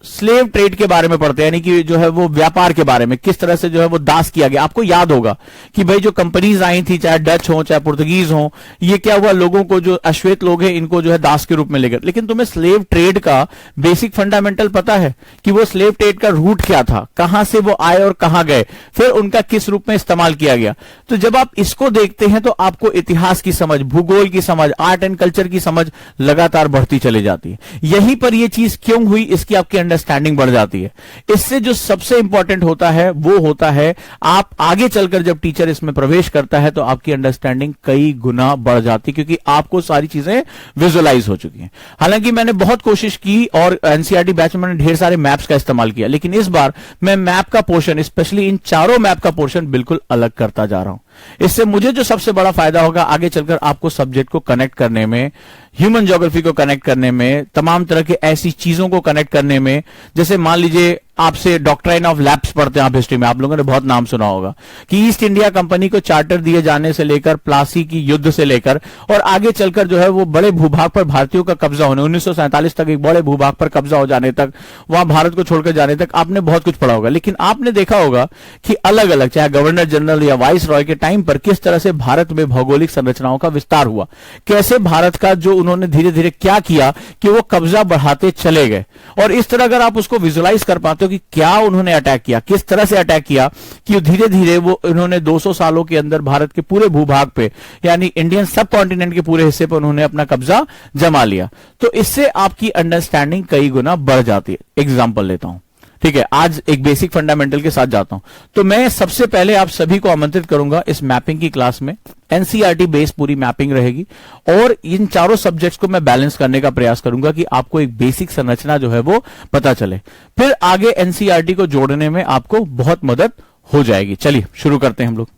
स्लेव ट्रेड के बारे में पढ़ते हैं, यानी कि जो है वो व्यापार के बारे में, किस तरह से जो है वो दास किया गया। आपको याद होगा कि भाई जो कंपनीज आई थी, चाहे डच हो चाहे पुर्तगीज हो, ये क्या हुआ, लोगों को जो अश्वेत लोग हैं इनको जो है दास के रूप में लेकर। लेकिन तुम्हें स्लेव ट्रेड का बेसिक फंडामेंटल पता है कि वो स्लेव ट्रेड का रूट क्या था, कहां से वो आए और कहां गए, फिर उनका किस रूप में इस्तेमाल किया गया। तो जब आप इसको देखते हैं तो आपको इतिहास की समझ, भूगोल की समझ, आर्ट एंड कल्चर की समझ लगातार बढ़ती चली जाती है। यहीं पर यह चीज क्यों हुई इसकी आपकी अंडरस्टैंडिंग बढ़ जाती है। इससे जो सबसे इंपॉर्टेंट होता है वो होता है आप आगे चलकर जब टीचर इसमें प्रवेश करता है तो आपकी अंडरस्टैंडिंग कई गुना बढ़ जाती है, क्योंकि आपको सारी चीजें विजुअलाइज हो चुकी हैं। हालांकि मैंने बहुत कोशिश की और एनसीईआरटी बैच में मैंने ढेर सारे मैप्स का इस्तेमाल किया, लेकिन इस बार मैं मैप का पोर्शन, स्पेशली इन चारों मैप का पोर्शन बिल्कुल अलग करता जा रहा हूं। इससे मुझे जो सबसे बड़ा फायदा होगा आगे चलकर आपको सब्जेक्ट को कनेक्ट करने में, ह्यूमन ज्योग्राफी को कनेक्ट करने में, तमाम तरह के ऐसी चीजों को कनेक्ट करने में। जैसे मान लीजिए आपसे डॉक्ट्राइन ऑफ लैप्स पढ़ते हैं आप हिस्ट्री में, आप लोगों ने बहुत नाम सुना होगा कि ईस्ट इंडिया कंपनी को चार्टर दिए जाने से लेकर प्लासी की युद्ध से लेकर और आगे चलकर जो है वो बड़े भूभाग पर भारतीयों का कब्जा होने, 1947 तक एक बड़े भूभाग पर कब्जा हो जाने तक, वहां भारत को छोड़कर जाने तक आपने बहुत कुछ पढ़ा होगा। लेकिन आपने देखा होगा कि अलग अलग, चाहे गवर्नर जनरल या वाइस रॉय के टाइम पर किस तरह से भारत में भौगोलिक संरचनाओं का विस्तार हुआ, कैसे भारत का जो उन्होंने धीरे धीरे क्या किया कि वो कब्जा बढ़ाते चले गए। और इस तरह अगर आप उसको विजुअलाइज कर पाते हो कि क्या उन्होंने अटैक किया, किस तरह से अटैक किया, कि धीरे धीरे वो उन्होंने 200 सालों के अंदर भारत के पूरे भूभाग पे, यानी इंडियन सब कॉन्टिनेंट के पूरे हिस्से पर उन्होंने अपना कब्जा जमा लिया, तो इससे आपकी अंडरस्टैंडिंग कई गुना बढ़ जाती है। एग्जाम्पल लेता हूं, ठीक है, आज एक बेसिक फंडामेंटल के साथ जाता हूं। तो मैं सबसे पहले आप सभी को आमंत्रित करूंगा इस मैपिंग की क्लास में। एनसीईआरटी बेस पूरी मैपिंग रहेगी और इन चारों सब्जेक्ट्स को मैं बैलेंस करने का प्रयास करूंगा कि आपको एक बेसिक संरचना जो है वो पता चले, फिर आगे एनसीईआरटी को जोड़ने में आपको बहुत मदद हो जाएगी। चलिए शुरू करते हैं हम लोग।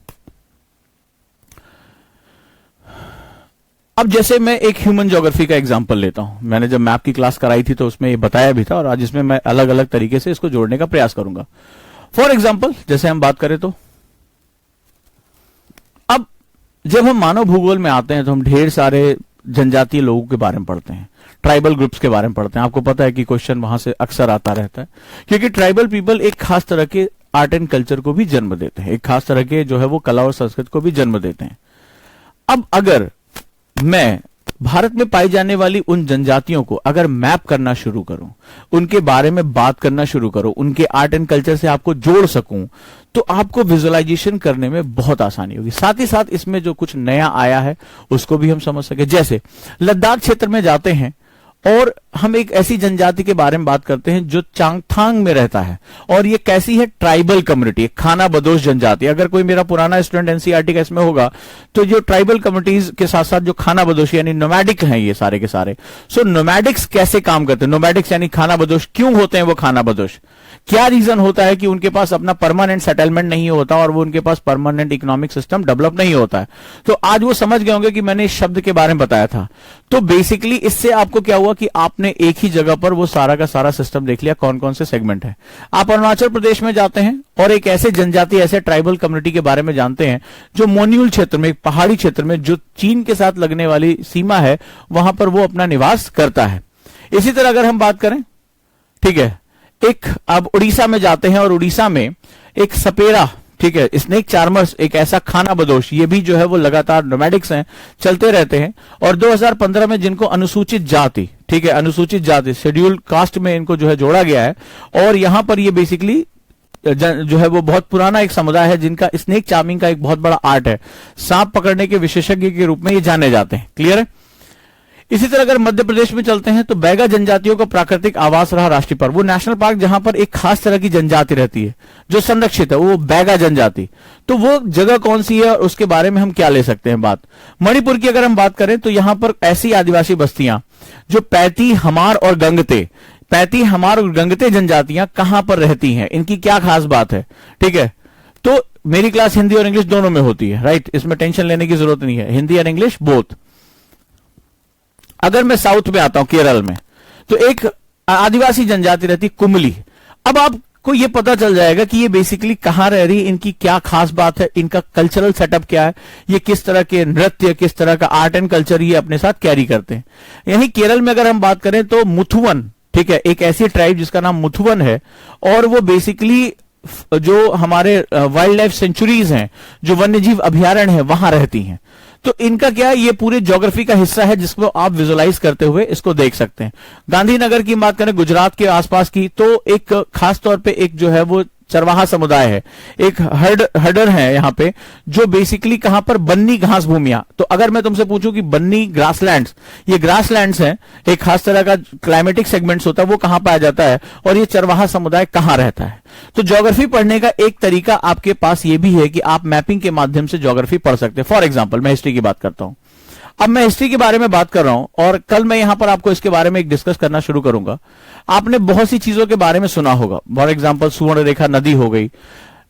अब जैसे मैं एक ह्यूमन ज्योग्राफी का एग्जांपल लेता हूं, मैंने जब मैप की क्लास कराई थी तो उसमें ये बताया भी था और आज इसमें मैं अलग अलग तरीके से इसको जोड़ने का प्रयास करूंगा। फॉर एग्जाम्पल जैसे हम बात करें तो अब जब हम मानव भूगोल में आते हैं तो हम ढेर सारे जनजातीय लोगों के बारे में पढ़ते हैं, ट्राइबल ग्रुप्स के बारे में पढ़ते हैं। आपको पता है कि क्वेश्चन वहां से अक्सर आता रहता है, क्योंकि ट्राइबल पीपल एक खास तरह के आर्ट एंड कल्चर को भी जन्म देते हैं, एक खास तरह के जो है वो कला और संस्कृति को भी जन्म देते हैं। अब अगर मैं भारत में पाई जाने वाली उन जनजातियों को अगर मैप करना शुरू करूं, उनके बारे में बात करना शुरू करूं, उनके आर्ट एंड कल्चर से आपको जोड़ सकूं, तो आपको विजुअलाइजेशन करने में बहुत आसानी होगी। साथ ही साथ इसमें जो कुछ नया आया है उसको भी हम समझ सके। जैसे लद्दाख क्षेत्र में जाते हैं और हम एक ऐसी जनजाति के बारे में बात करते हैं जो चांगथांग में रहता है, और ये कैसी है, ट्राइबल कम्युनिटी, खाना बदोश जनजाति। अगर कोई मेरा पुराना स्टूडेंट एनसीईआरटी का इसमें होगा तो जो ट्राइबल कम्युनिटीज के साथ साथ जो खाना बदोश यानी नोमैडिक हैं ये सारे के सारे। सो नोमैडिक्स कैसे काम करते हैं, नोमैडिक्स यानी खाना बदोश क्यों होते हैं वो खाना बदोश, क्या रीजन होता है कि उनके पास अपना परमानेंट सेटलमेंट नहीं होता और वो उनके पास परमानेंट इकोनॉमिक सिस्टम डेवलप नहीं होता है। तो आज वो समझ गए होंगे कि मैंने इस शब्द के बारे में बताया था। तो बेसिकली इससे आपको क्या हुआ कि आपने एक ही जगह पर वो सारा का सारा सिस्टम देख लिया, कौन कौन से सेगमेंट है। आप अरुणाचल प्रदेश में जाते हैं और एक ऐसे जनजाति, ऐसे ट्राइबल कम्युनिटी के बारे में जानते हैं जो मोन्यूल क्षेत्र में, पहाड़ी क्षेत्र में, जो चीन के साथ लगने वाली सीमा है, वहां पर वो अपना निवास करता है। इसी तरह अगर हम बात करें, ठीक है, एक अब उड़ीसा में जाते हैं और उड़ीसा में एक सपेरा, ठीक है, स्नेक चार्मर्स, एक ऐसा खाना बदोश, ये भी जो है वो लगातार नोमैडिक्स हैं, चलते रहते हैं। और 2015 में जिनको अनुसूचित जाति, ठीक है, अनुसूचित जाति शेड्यूल्ड कास्ट में इनको जो है जोड़ा गया है, और यहां पर ये बेसिकली जो है वो बहुत पुराना एक समुदाय है जिनका स्नेक चार्मिंग का एक बहुत बड़ा आर्ट है, सांप पकड़ने के विशेषज्ञ के रूप में ये जाने जाते हैं। क्लियर है। इसी तरह अगर मध्य प्रदेश में चलते हैं तो बैगा जनजातियों का प्राकृतिक आवास रहा राष्ट्रीय पार्क, वो नेशनल पार्क जहां पर एक खास तरह की जनजाति रहती है जो संरक्षित है, वो बैगा जनजाति। तो वो जगह कौन सी है और उसके बारे में हम क्या ले सकते हैं बात। मणिपुर की अगर हम बात करें तो यहां पर ऐसी आदिवासी बस्तियां जो पैती, हमार और गंगते, पैती, हमार और गंगते जनजातियां कहां पर रहती हैं, इनकी क्या खास बात है, ठीक है। तो मेरी क्लास हिंदी और इंग्लिश दोनों में होती है, राइट, इसमें टेंशन लेने की जरूरत नहीं है, हिंदी और इंग्लिश बोथ। अगर मैं साउथ में आता हूं, केरल में, तो एक आदिवासी जनजाति रहती कुमली। अब आपको यह पता चल जाएगा कि ये बेसिकली कहां रह रही है, इनकी क्या खास बात है, इनका कल्चरल सेटअप क्या है, ये किस तरह के नृत्य, किस तरह का आर्ट एंड कल्चर ये अपने साथ कैरी करते हैं। यहीं केरल में अगर हम बात करें तो मुथुवन, ठीक है, एक ऐसी ट्राइब जिसका नाम मुथुवन है, और वो बेसिकली जो हमारे वाइल्ड लाइफ सेंचुरीज हैं, जो वन्यजीव अभ्यारण्य है, वहां रहती हैं। तो इनका क्या है, ये पूरे ज्योग्राफी का हिस्सा है जिसको आप विजुअलाइज करते हुए इसको देख सकते हैं। गांधीनगर की बात करें, गुजरात के आसपास की, तो एक खास तौर पे एक जो है वो चरवाहा समुदाय है, एक हर्डर है यहां पे, जो बेसिकली कहां पर, बन्नी घास भूमियां। तो अगर मैं तुमसे पूछूं कि बन्नी ग्रासलैंड्स, ये ग्रासलैंड्स हैं, एक खास तरह का क्लाइमेटिक सेगमेंट्स होता है, वो कहां पाया जाता है और ये चरवाहा समुदाय कहां रहता है। तो ज्योग्राफी पढ़ने का एक तरीका आपके पास ये भी है कि आप मैपिंग के माध्यम से ज्योग्राफी पढ़ सकते हैं। फॉर एग्जाम्पल मैं हिस्ट्री की बात करता हूं, अब मैं हिस्ट्री के बारे में बात कर रहा हूं और कल मैं यहां पर आपको इसके बारे में एक डिस्कस करना शुरू करूंगा। आपने बहुत सी चीजों के बारे में सुना होगा, फॉर एग्जांपल सुवर्ण रेखा नदी हो गई।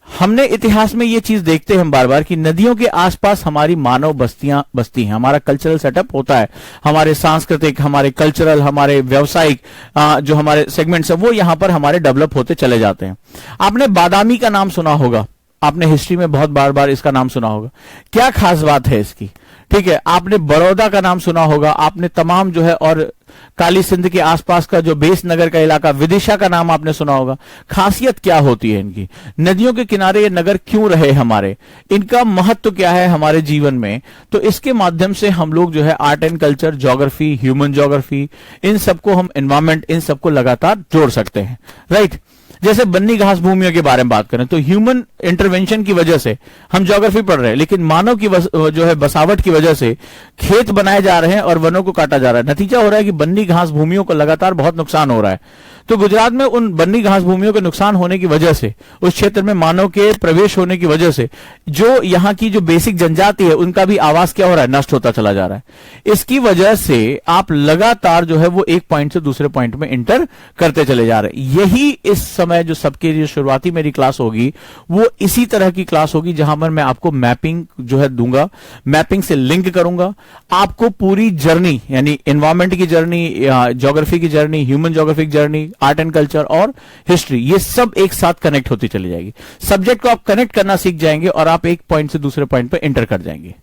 हमने इतिहास में ये चीज देखते हैं हम बार बार कि नदियों के आसपास हमारी मानव बस्तियां बसती हैं, हमारा कल्चरल सेटअप होता है, हमारे सांस्कृतिक, हमारे कल्चरल, हमारे व्यावसायिक जो हमारे सेगमेंट्स है वो यहां पर हमारे डेवलप होते चले जाते हैं। आपने बादामी का नाम सुना होगा, आपने हिस्ट्री में बहुत बार बार इसका नाम सुना होगा, क्या खास बात है इसकी, ठीक है। आपने बड़ौदा का नाम सुना होगा, आपने तमाम जो है, और काली सिंध के आसपास का जो बेस नगर का इलाका, विदिशा का नाम आपने सुना होगा। खासियत क्या होती है इनकी, नदियों के किनारे ये नगर क्यों रहे हमारे, इनका महत्व क्या है हमारे जीवन में। तो इसके माध्यम से हम लोग जो है art and culture, geography, human geography, इन सबको हम एनवायरमेंट, इन सबको लगातार जोड़ सकते हैं, राइट। जैसे बन्नी घास भूमियों के बारे में बात करें तो ह्यूमन इंटरवेंशन की वजह से हम ज्योग्राफी पढ़ रहे हैं, लेकिन मानव की जो है बसावट की वजह से खेत बनाए जा रहे हैं और वनों को काटा जा रहा है। नतीजा हो रहा है कि बन्नी घास भूमियों को लगातार बहुत नुकसान हो रहा है। तो गुजरात में उन बन्नी घास भूमियों के नुकसान होने की वजह से, उस क्षेत्र में मानव के प्रवेश होने की वजह से जो यहाँ की जो बेसिक जनजाति है उनका भी आवास क्या हो रहा है, नष्ट होता चला जा रहा है। इसकी वजह से आप लगातार जो है वो एक पॉइंट से दूसरे पॉइंट में इंटर करते चले जा रहे हैं। यही इस समय जो सबके लिए शुरुआती मेरी क्लास होगी वो इसी तरह की क्लास होगी जहां पर मैं आपको मैपिंग जो है दूंगा, मैपिंग से लिंक करूंगा, आपको पूरी जर्नी यानी एनवायरमेंट की जर्नी, ज्योग्राफी की journey, human geographic journey, art and culture और हिस्ट्री, ये सब एक साथ कनेक्ट होती चली जाएगी। सब्जेक्ट को आप कनेक्ट करना सीख जाएंगे और आप एक पॉइंट से दूसरे पॉइंट पर एंटर कर जाएंगे।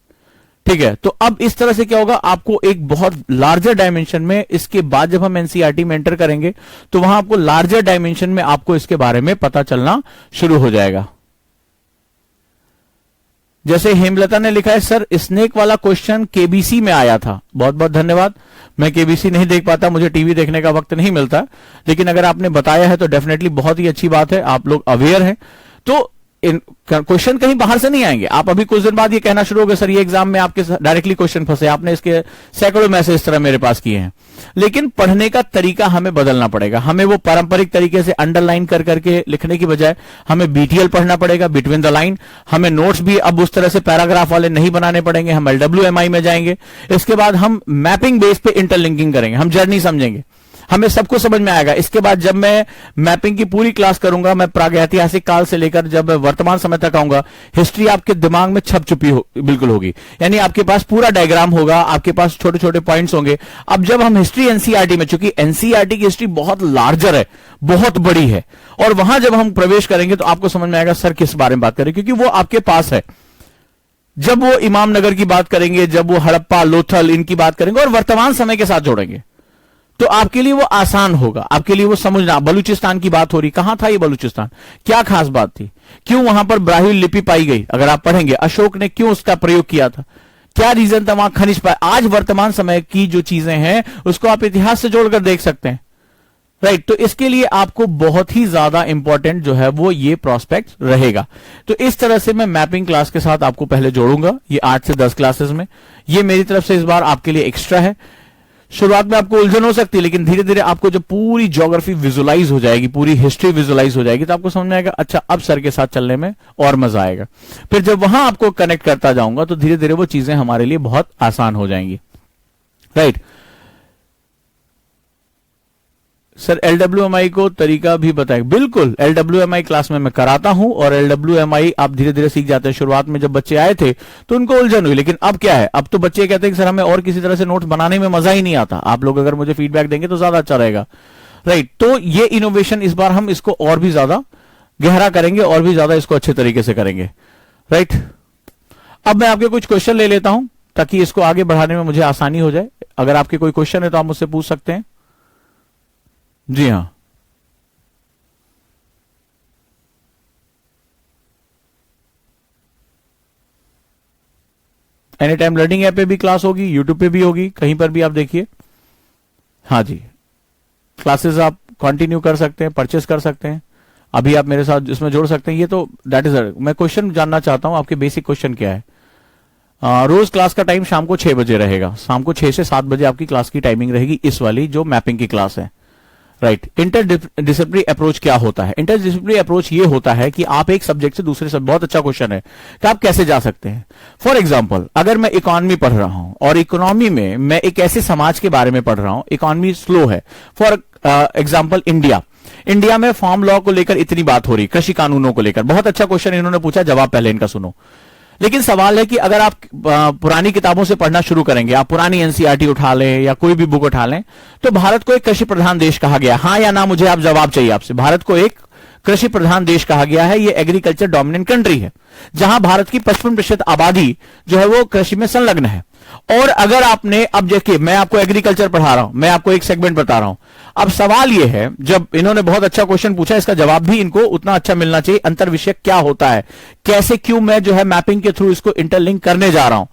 ठीक है, तो अब इस तरह से क्या होगा, आपको एक बहुत लार्जर डायमेंशन में, इसके बाद जब हम एनसीईआरटी में एंटर करेंगे तो वहां आपको लार्जर डायमेंशन में आपको इसके बारे में पता चलना शुरू हो जाएगा। जैसे हेमलता ने लिखा है, सर स्नेक वाला क्वेश्चन केबीसी में आया था। बहुत बहुत धन्यवाद। मैं केबीसी नहीं देख पाता, मुझे टीवी देखने का वक्त नहीं मिलता, लेकिन अगर आपने बताया है तो डेफिनेटली बहुत ही अच्छी बात है, आप लोग अवेयर हैं। तो क्वेश्चन कहीं बाहर से नहीं आएंगे। आप अभी कुछ दिन बाद ये कहना शुरू हो गए, सर ये एग्जाम में आपके डायरेक्टली क्वेश्चन फंसे, आपने इसके सैकड़ों मैसेज इस तरह मेरे पास किए हैं। लेकिन पढ़ने का तरीका हमें बदलना पड़ेगा। हमें वो पारंपरिक तरीके से अंडरलाइन कर करके लिखने की बजाय हमें बीटीएल पढ़ना पड़ेगा, बिटवीन द लाइन। हमें नोट्स भी अब उस तरह से पैराग्राफ वाले नहीं बनाने पड़ेंगे, हम एलडब्ल्यूएमआई में जाएंगे। इसके बाद हम मैपिंग बेस पे इंटरलिंकिंग करेंगे, हम जर्नी समझेंगे, हमें सब कुछ समझ में आएगा। इसके बाद जब मैं मैपिंग की पूरी क्लास करूंगा, मैं प्रागैतिहासिक काल से लेकर जब वर्तमान समय तक आऊंगा, हिस्ट्री आपके दिमाग में छप चुकी बिल्कुल होगी। यानी आपके पास पूरा डायग्राम होगा, आपके पास छोटे छोटे पॉइंट्स होंगे। अब जब हम हिस्ट्री एनसीईआरटी में, चूंकि एनसीईआरटी की हिस्ट्री बहुत लार्जर है, बहुत बड़ी है, और वहां जब हम प्रवेश करेंगे तो आपको समझ में आएगा सर किस बारे में बात करें, क्योंकि वो आपके पास है। जब वो इमाम नगर की बात करेंगे, जब वो हड़प्पा, लोथल, इनकी बात करेंगे और वर्तमान समय के साथ जोड़ेंगे, तो आपके लिए वो आसान होगा, आपके लिए वो समझना। बलूचिस्तान की बात हो रही, कहां था ये बलूचिस्तान, क्या खास बात थी, क्यों वहां पर ब्राह्मी लिपि पाई गई, अगर आप पढ़ेंगे अशोक ने क्यों उसका प्रयोग किया था, क्या रीजन था, वहां खनिज पाए। आज वर्तमान समय की जो चीजें हैं उसको आप इतिहास से जोड़कर देख सकते हैं, राइट। तो इसके लिए आपको बहुत ही ज्यादा इंपॉर्टेंट जो है वो ये प्रोस्पेक्ट रहेगा। तो इस तरह से मैं मैपिंग क्लास के साथ आपको पहले जोड़ूंगा, ये 8 से 10 क्लासेस में। ये मेरी तरफ से इस बार आपके लिए एक्स्ट्रा है। शुरुआत में आपको उलझन हो सकती है, लेकिन धीरे धीरे आपको जब पूरी ज्योग्राफी विजुलाइज हो जाएगी, पूरी हिस्ट्री विजुलाइज हो जाएगी, तो आपको समझ में आएगा अच्छा अब सर के साथ चलने में और मजा आएगा। फिर जब वहां आपको कनेक्ट करता जाऊंगा तो धीरे धीरे वो चीजें हमारे लिए बहुत आसान हो जाएंगी, राइट। सर एलडब्ल्यूएमआई को तरीका भी बताएं। बिल्कुल, एलडब्ल्यूएमआई क्लास में मैं कराता हूं और एलडब्ल्यूएमआई आप धीरे धीरे सीख जाते हैं। शुरुआत में जब बच्चे आए थे तो उनको उलझन हुई, लेकिन अब क्या है, अब तो बच्चे कहते हैं कि सर हमें और किसी तरह से नोट्स बनाने में मजा ही नहीं आता। आप लोग अगर मुझे फीडबैक देंगे तो ज्यादा अच्छा रहेगा, राइट। तो ये इनोवेशन इस बार हम इसको और भी ज्यादा गहरा करेंगे और भी ज्यादा इसको अच्छे तरीके से करेंगे, राइट। अब मैं आपके कुछ क्वेश्चन ले लेता हूं ताकि इसको आगे बढ़ाने में मुझे आसानी हो जाए। अगर आपके कोई क्वेश्चन है तो आप मुझसे पूछ सकते हैं। जी हां, एनी टाइम लर्निंग ऐप पे भी क्लास होगी, यूट्यूब पे भी होगी, कहीं पर भी आप देखिए। हाँ जी, क्लासेस आप कंटिन्यू कर सकते हैं, परचेस कर सकते हैं, अभी आप मेरे साथ इसमें जोड़ सकते हैं। ये तो दैट इज, मैं क्वेश्चन जानना चाहता हूं आपके बेसिक क्वेश्चन क्या है। रोज क्लास का टाइम शाम को 6 बजे रहेगा, शाम को 6 से 7 बजे आपकी क्लास की टाइमिंग रहेगी, इस वाली जो मैपिंग की क्लास है, राइट। इंटरडिसिप्लिनरी अप्रोच क्या होता है? इंटरडिसिप्लिनरी अप्रोच ये होता है कि आप एक सब्जेक्ट से दूसरे सब्जेक्ट, बहुत अच्छा क्वेश्चन है कि आप कैसे जा सकते हैं। फॉर एग्जांपल, अगर मैं इकोनॉमी पढ़ रहा हूं और इकोनॉमी में मैं एक ऐसे समाज के बारे में पढ़ रहा हूं, इकोनॉमी स्लो है, फॉर एग्जांपल इंडिया में फार्म लॉ को लेकर इतनी बात हो रही, कृषि कानूनों को लेकर, बहुत अच्छा क्वेश्चन इन्होंने पूछा, जवाब पहले इनका सुनो। लेकिन सवाल है कि अगर आप पुरानी किताबों से पढ़ना शुरू करेंगे, आप पुरानी एनसीईआरटी उठा लें या कोई भी बुक उठा लें, तो भारत को एक कृषि प्रधान देश कहा गया, हाँ या ना, मुझे आप जवाब चाहिए आपसे। भारत को एक कृषि प्रधान देश कहा गया है, ये एग्रीकल्चर डोमिनेंट कंट्री है, जहां भारत की 55% आबादी जो है वो कृषि में संलग्न है। और अगर आपने, अब देखिए मैं आपको एग्रीकल्चर पढ़ा रहा हूं, मैं आपको एक सेगमेंट बता रहा हूं। अब सवाल यह है, जब इन्होंने बहुत अच्छा क्वेश्चन पूछा, इसका जवाब भी इनको उतना अच्छा मिलना चाहिए। अंतर विषय क्या होता है, कैसे, क्यों मैं जो है मैपिंग के थ्रू इसको इंटरलिंक करने जा रहा हूं।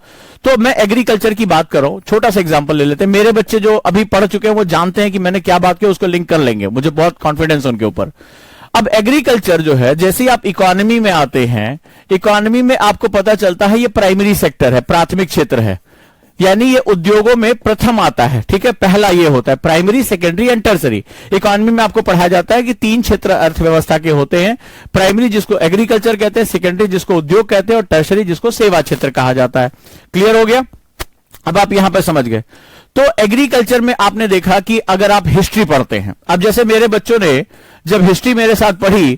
तो मैं एग्रीकल्चर की बात कर रहा हूं, छोटा सा एग्जांपल ले लेते हैं। मेरे बच्चे जो अभी पढ़ चुके हैं वो जानते हैं कि मैंने क्या बात की, उसको लिंक कर लेंगे, मुझे बहुत कॉन्फिडेंस उनके ऊपर। अब एग्रीकल्चर जो है, जैसे ही आप इकोनॉमी में आते हैं, इकोनॉमी में आपको पता चलता है ये प्राइमरी सेक्टर है, प्राथमिक क्षेत्र है, यानी ये उद्योगों में प्रथम आता है, ठीक है। पहला ये होता है primary, secondary and tertiary. Economy में आपको पढ़ाया जाता है कि 3 क्षेत्र अर्थव्यवस्था के होते हैं, प्राइमरी जिसको एग्रीकल्चर कहते हैं, सेकेंडरी जिसको उद्योग कहते हैं, और टर्सरी जिसको सेवा क्षेत्र कहा जाता है। क्लियर हो गया? अब आप यहां पर समझ गए। तो एग्रीकल्चर में आपने देखा कि अगर आप हिस्ट्री पढ़ते हैं, अब जैसे मेरे बच्चों ने जब हिस्ट्री मेरे साथ पढ़ी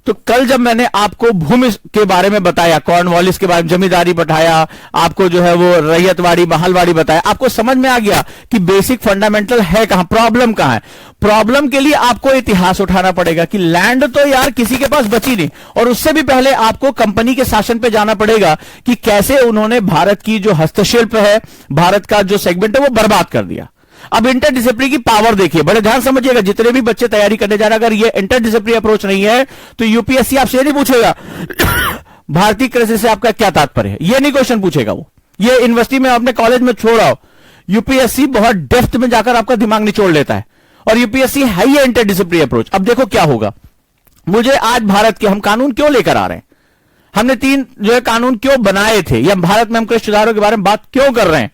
तो कल जब मैंने आपको भूमि के बारे में बताया, कॉर्नवालिस के बारे में जमींदारी बताया, आपको जो है वो रैयतवाड़ी महलवाड़ी बताया, आपको समझ में आ गया कि बेसिक फंडामेंटल है कहां, प्रॉब्लम कहां है। प्रॉब्लम के लिए आपको इतिहास उठाना पड़ेगा कि लैंड तो यार किसी के पास बची नहीं, और उससे भी पहले आपको कंपनी के शासन पे जाना पड़ेगा कि कैसे उन्होंने भारत की जो हस्तशिल्प है, भारत का जो सेगमेंट है वो बर्बाद कर दिया। अब इंटरडिसिप्लिनरी की पावर देखिए, बड़े ध्यान समझिएगा, जितने भी बच्चे तैयारी करने जा रहे हैं, अगर ये इंटरडिसिप्लिनरी अप्रोच नहीं है तो यूपीएससी आपसे ये नहीं पूछेगा भारतीय कृषि से आपका क्या तात्पर्य है, ये नहीं क्वेश्चन पूछेगा वो। ये यूनिवर्सिटी में अपने कॉलेज में छोड़ आओ, यूपीएससी बहुत डेप्थ में जाकर आपका दिमाग निचोड़ लेता है, और यूपीएससी है ये इंटरडिसिप्लिनरी अप्रोच। अब देखो क्या होगा, मुझे आज भारत के हम कानून क्यों लेकर आ रहे हैं, हमने 3 जो है कानून क्यों बनाए थे, या भारत में हम कृषि सुधारों के बारे में बात क्यों कर रहे हैं।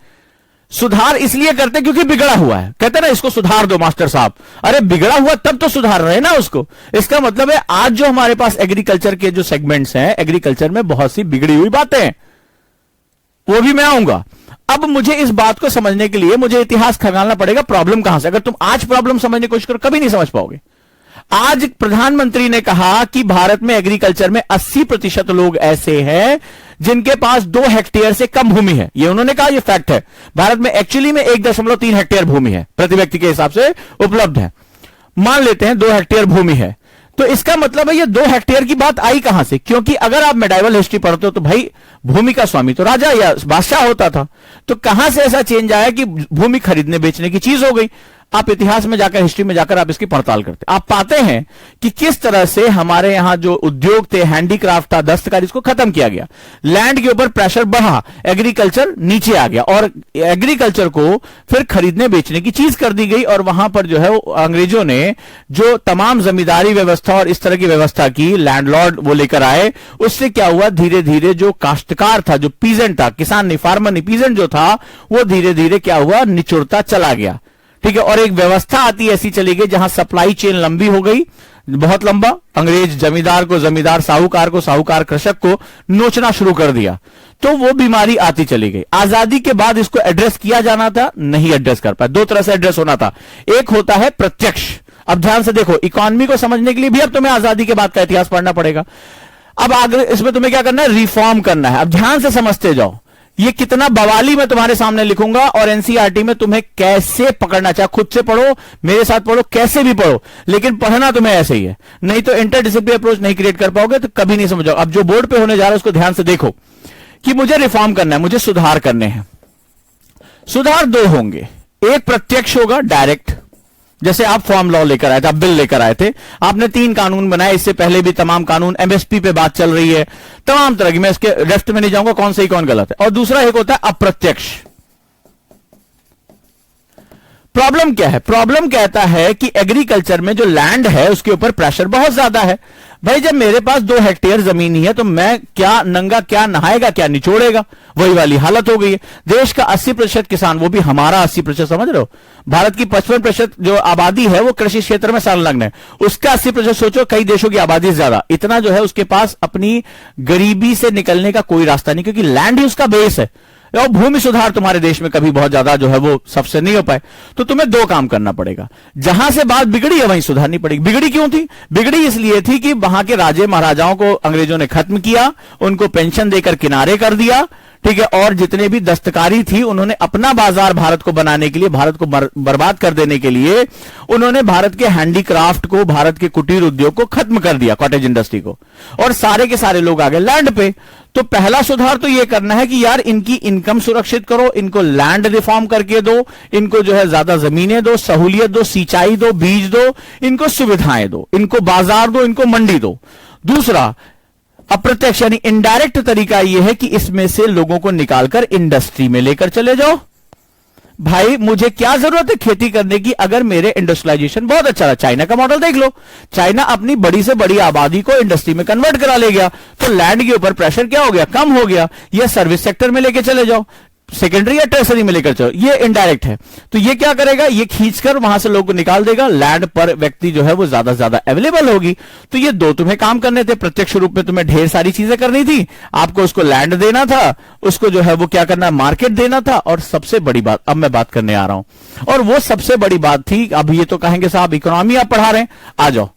सुधार इसलिए करते क्योंकि बिगड़ा हुआ है, कहते ना इसको सुधार दो मास्टर साहब, अरे बिगड़ा हुआ तब तो सुधार रहे ना उसको। इसका मतलब है आज जो हमारे पास एग्रीकल्चर के जो सेगमेंट्स हैं, एग्रीकल्चर में बहुत सी बिगड़ी हुई बातें हैं, वो भी मैं आऊंगा। अब मुझे इस बात को समझने के लिए मुझे इतिहास खंगालना पड़ेगा, प्रॉब्लम कहां से। अगर तुम आज प्रॉब्लम समझने की कोशिश करो कभी नहीं समझ पाओगे। आज प्रधानमंत्री ने कहा कि भारत में एग्रीकल्चर में 80% लोग ऐसे हैं जिनके पास 2 हेक्टेयर से कम भूमि है। ये उन्होंने कहा, ये फैक्ट है। भारत में एक्चुअली में 1.3 हेक्टेयर भूमि है, प्रति व्यक्ति के हिसाब से उपलब्ध है। मान लेते हैं 2 हेक्टेयर भूमि है, तो इसका मतलब है ये 2 हेक्टेयर की बात आई कहां से, क्योंकि अगर आप मेडाइवल हिस्ट्री पढ़ते हो तो भाई भूमि का स्वामी तो राजा या बादशाह होता था। तो कहां से ऐसा चेंज आया कि भूमि खरीदने बेचने की चीज हो गई। आप इतिहास में जाकर, हिस्ट्री में जाकर आप इसकी पड़ताल करते, आप पाते हैं कि किस तरह से हमारे यहां जो उद्योग थे, हैंडीक्राफ्ट था, दस्तकारी, इसको खत्म किया गया। लैंड के ऊपर प्रेशर बढ़ा, एग्रीकल्चर नीचे आ गया, और एग्रीकल्चर को फिर खरीदने बेचने की चीज कर दी गई। और वहां पर जो है वो अंग्रेजों ने जो तमाम जमींदारी व्यवस्था और इस तरह की व्यवस्था की, लैंडलॉर्ड वो लेकर आए। उससे क्या हुआ, धीरे धीरे जो काश्तकार था, जो पीजेंट था, किसान नहीं, फार्मर नहीं, पीजेंट जो था, वो धीरे धीरे क्या हुआ, निचुड़ता चला गया। ठीक है, और एक व्यवस्था आती ऐसी चली गई जहां सप्लाई चेन लंबी हो गई, बहुत लंबा। अंग्रेज जमींदार को जमींदार, साहूकार को साहूकार, कृषक को नोचना शुरू कर दिया, तो वो बीमारी आती चली गई। आजादी के बाद इसको एड्रेस किया जाना था, नहीं एड्रेस कर पाया। 2 तरह से एड्रेस होना था, एक होता है प्रत्यक्ष। अब ध्यान से देखो, इकोनॉमी को समझने के लिए भी अब तुम्हें आजादी के बाद का इतिहास पढ़ना पड़ेगा। अब आगे इसमें तुम्हें क्या करना है, रिफॉर्म करना है। अब ध्यान से समझते जाओ, ये कितना बवाली मैं तुम्हारे सामने लिखूंगा, और एनसीईआरटी में तुम्हें कैसे पकड़ना, चाहे खुद से पढ़ो, मेरे साथ पढ़ो, कैसे भी पढ़ो, लेकिन पढ़ना तुम्हें ऐसे ही है। नहीं तो इंटरडिसिप्लिनरी अप्रोच नहीं क्रिएट कर पाओगे तो कभी नहीं समझो। अब जो बोर्ड पे होने जा रहा है उसको ध्यान से देखो कि मुझे रिफॉर्म करना है, मुझे सुधार करने हैं। सुधार 2 होंगे, एक प्रत्यक्ष होगा, डायरेक्ट, जैसे आप फॉर्म लॉ लेकर आए थे, आप बिल लेकर आए थे, आपने 3 कानून बनाए, इससे पहले भी तमाम कानून, एमएसपी पे बात चल रही है, तमाम तरह की, मैं इसके लेफ्ट में नहीं जाऊंगा कौन सही कौन गलत है। और दूसरा एक होता है अप्रत्यक्ष। प्रॉब्लम क्या है, प्रॉब्लम कहता है कि एग्रीकल्चर में जो लैंड है उसके ऊपर प्रेशर बहुत ज्यादा है। भाई जब मेरे पास 2 हेक्टेयर जमीन ही है तो मैं क्या नंगा, क्या नहाएगा, क्या निचोड़ेगा, वही वाली हालत हो गई है। देश का 80% किसान, वो भी हमारा 80%, समझ रहे हो, भारत की 55% जो आबादी है वो कृषि क्षेत्र में संलग्न है, उसका 80% सोचो, कई देशों की आबादी से ज्यादा, इतना जो है उसके पास अपनी गरीबी से निकलने का कोई रास्ता नहीं, क्योंकि लैंड ही उसका बेस है। और भूमि सुधार तुम्हारे देश में कभी बहुत ज्यादा जो है वो सबसे नहीं हो पाए, तो तुम्हें 2 काम करना पड़ेगा। जहां से बात बिगड़ी है वहीं सुधारनी पड़ेगी। बिगड़ी क्यों थी, बिगड़ी इसलिए थी कि वहां के राजे महाराजाओं को अंग्रेजों ने खत्म किया, उनको पेंशन देकर किनारे कर दिया, ठीक है, और जितने भी दस्तकारी थी उन्होंने अपना बाजार भारत को बनाने के लिए, भारत को बर्बाद कर देने के लिए उन्होंने भारत के हैंडीक्राफ्ट को, भारत के कुटीर उद्योग को खत्म कर दिया, कॉटेज इंडस्ट्री को, और सारे के सारे लोग आ गए लैंड पे। तो पहला सुधार तो यह करना है कि यार इनकी इनकम सुरक्षित करो, इनको लैंड रिफॉर्म करके दो, इनको जो है ज्यादा जमीनें दो, सहूलियत दो, सिंचाई दो, बीज दो, इनको सुविधाएं दो, इनको बाजार दो, इनको मंडी दो। दूसरा अप्रत्यक्ष यानी इनडायरेक्ट तरीका यह है कि इसमें से लोगों को निकालकर इंडस्ट्री में लेकर चले जाओ। भाई मुझे क्या जरूरत है खेती करने की अगर मेरे इंडस्ट्रियलाइजेशन बहुत अच्छा रहा। चाइना का मॉडल देख लो, चाइना अपनी बड़ी से बड़ी आबादी को इंडस्ट्री में कन्वर्ट करा ले गया, तो लैंड के ऊपर प्रेशर क्या हो गया, कम हो गया। ये सर्विस सेक्टर में लेके चले जाओ, सेकेंडरी या टर्सरी में लेकर चलो, ये इनडायरेक्ट है। तो ये क्या करेगा, ये खींचकर वहां से लोगों को निकाल देगा, लैंड पर व्यक्ति जो है वो ज्यादा से ज्यादा अवेलेबल होगी। तो ये 2 तुम्हें काम करने थे। प्रत्यक्ष रूप में तुम्हें ढेर सारी चीजें करनी थी, आपको उसको लैंड देना था, उसको जो है वो क्या करना, मार्केट देना था, और सबसे बड़ी बात अब मैं बात करने आ रहा हूं, और वो सबसे बड़ी बात थी, अब ये तो कहेंगे साहब इकोनॉमी आप पढ़ा रहे हैं, आ जाओ।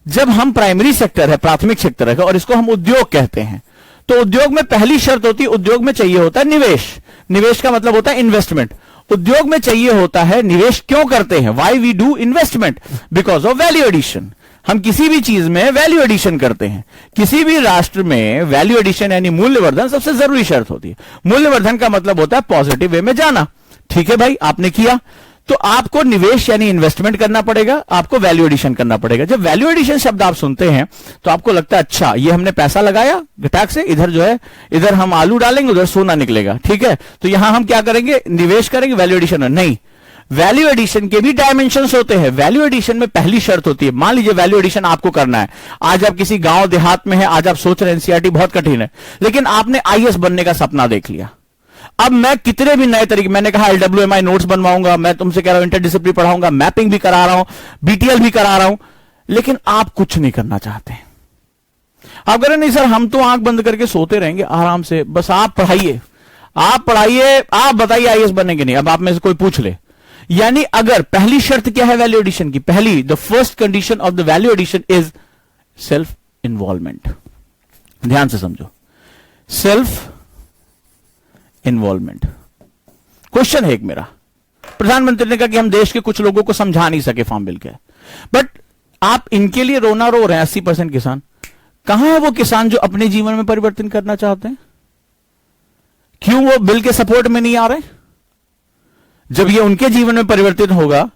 जब हम प्राइमरी सेक्टर है, प्राथमिक सेक्टर है, और इसको हम उद्योग कहते हैं, तो उद्योग में पहली शर्त होती है, उद्योग में चाहिए होता है निवेश। निवेश का मतलब होता है इन्वेस्टमेंट। उद्योग में चाहिए होता है निवेश। क्यों करते हैं? Why we do investment? Because of value addition. हम किसी भी चीज में वैल्यू एडिशन करते हैं। किसी भी राष्ट्र में वैल्यू एडिशन यानी मूल्यवर्धन सबसे जरूरी शर्त होती है। मूल्यवर्धन का मतलब होता है पॉजिटिव वे में जाना। ठीक है भाई, आपने किया तो आपको निवेश यानी इन्वेस्टमेंट करना पड़ेगा, आपको वैल्यू एडिशन करना पड़ेगा। जब वैल्यू एडिशन शब्द आप सुनते हैं तो आपको लगता है अच्छा ये हमने पैसा लगाया घटाक से, इधर जो है इधर हम आलू डालेंगे उधर सोना निकलेगा। ठीक है, तो यहां हम क्या करेंगे? निवेश करेंगे, वैल्यू एडिशन नहीं। वैल्यू एडिशन के भी डायमेंशंस होते हैं। वैल्यू एडिशन में पहली शर्त होती है, मान लीजिए वैल्यू एडिशन आपको करना है। आज आप किसी गांव देहात में है, आज आप सोच रहे हैं एनसीईआरटी बहुत कठिन है, लेकिन आपने आईएएस बनने का सपना देख लिया। अब मैं कितने भी नए तरीके, मैंने कहा एलडब्ल्यूएमआई नोट्स बनवाऊंगा, मैं तुमसे कह रहा हूं इंटरडिसिप्लिनरी पढ़ाऊंगा, मैपिंग भी करा रहा हूं, बीटीएल भी करा रहा हूं, लेकिन आप कुछ नहीं करना चाहते। आप कह रहे नहीं सर हम तो आंख बंद करके सोते रहेंगे आराम से, बस आप पढ़ाइए, आप पढ़ाइए, आप बताइए आईएएस बनने के नहीं। अब आप में से कोई पूछ ले, यानी अगर पहली शर्त क्या है वैल्यू एडिशन की? पहली, the first condition of the value addition is self involvement. ध्यान से समझो, सेल्फ इन्वॉल्वमेंट। क्वेश्चन है एक मेरा, प्रधानमंत्री ने कहा कि हम देश के कुछ लोगों को समझा नहीं सके फार्म बिल के, बट आप इनके लिए रोना रो रहे हैं। 80% किसान, कहां है वो किसान जो अपने जीवन में परिवर्तन करना चाहते हैं? क्यों वो बिल के सपोर्ट में नहीं आ रहे? जब ये उनके जीवन में परिवर्तित होगा,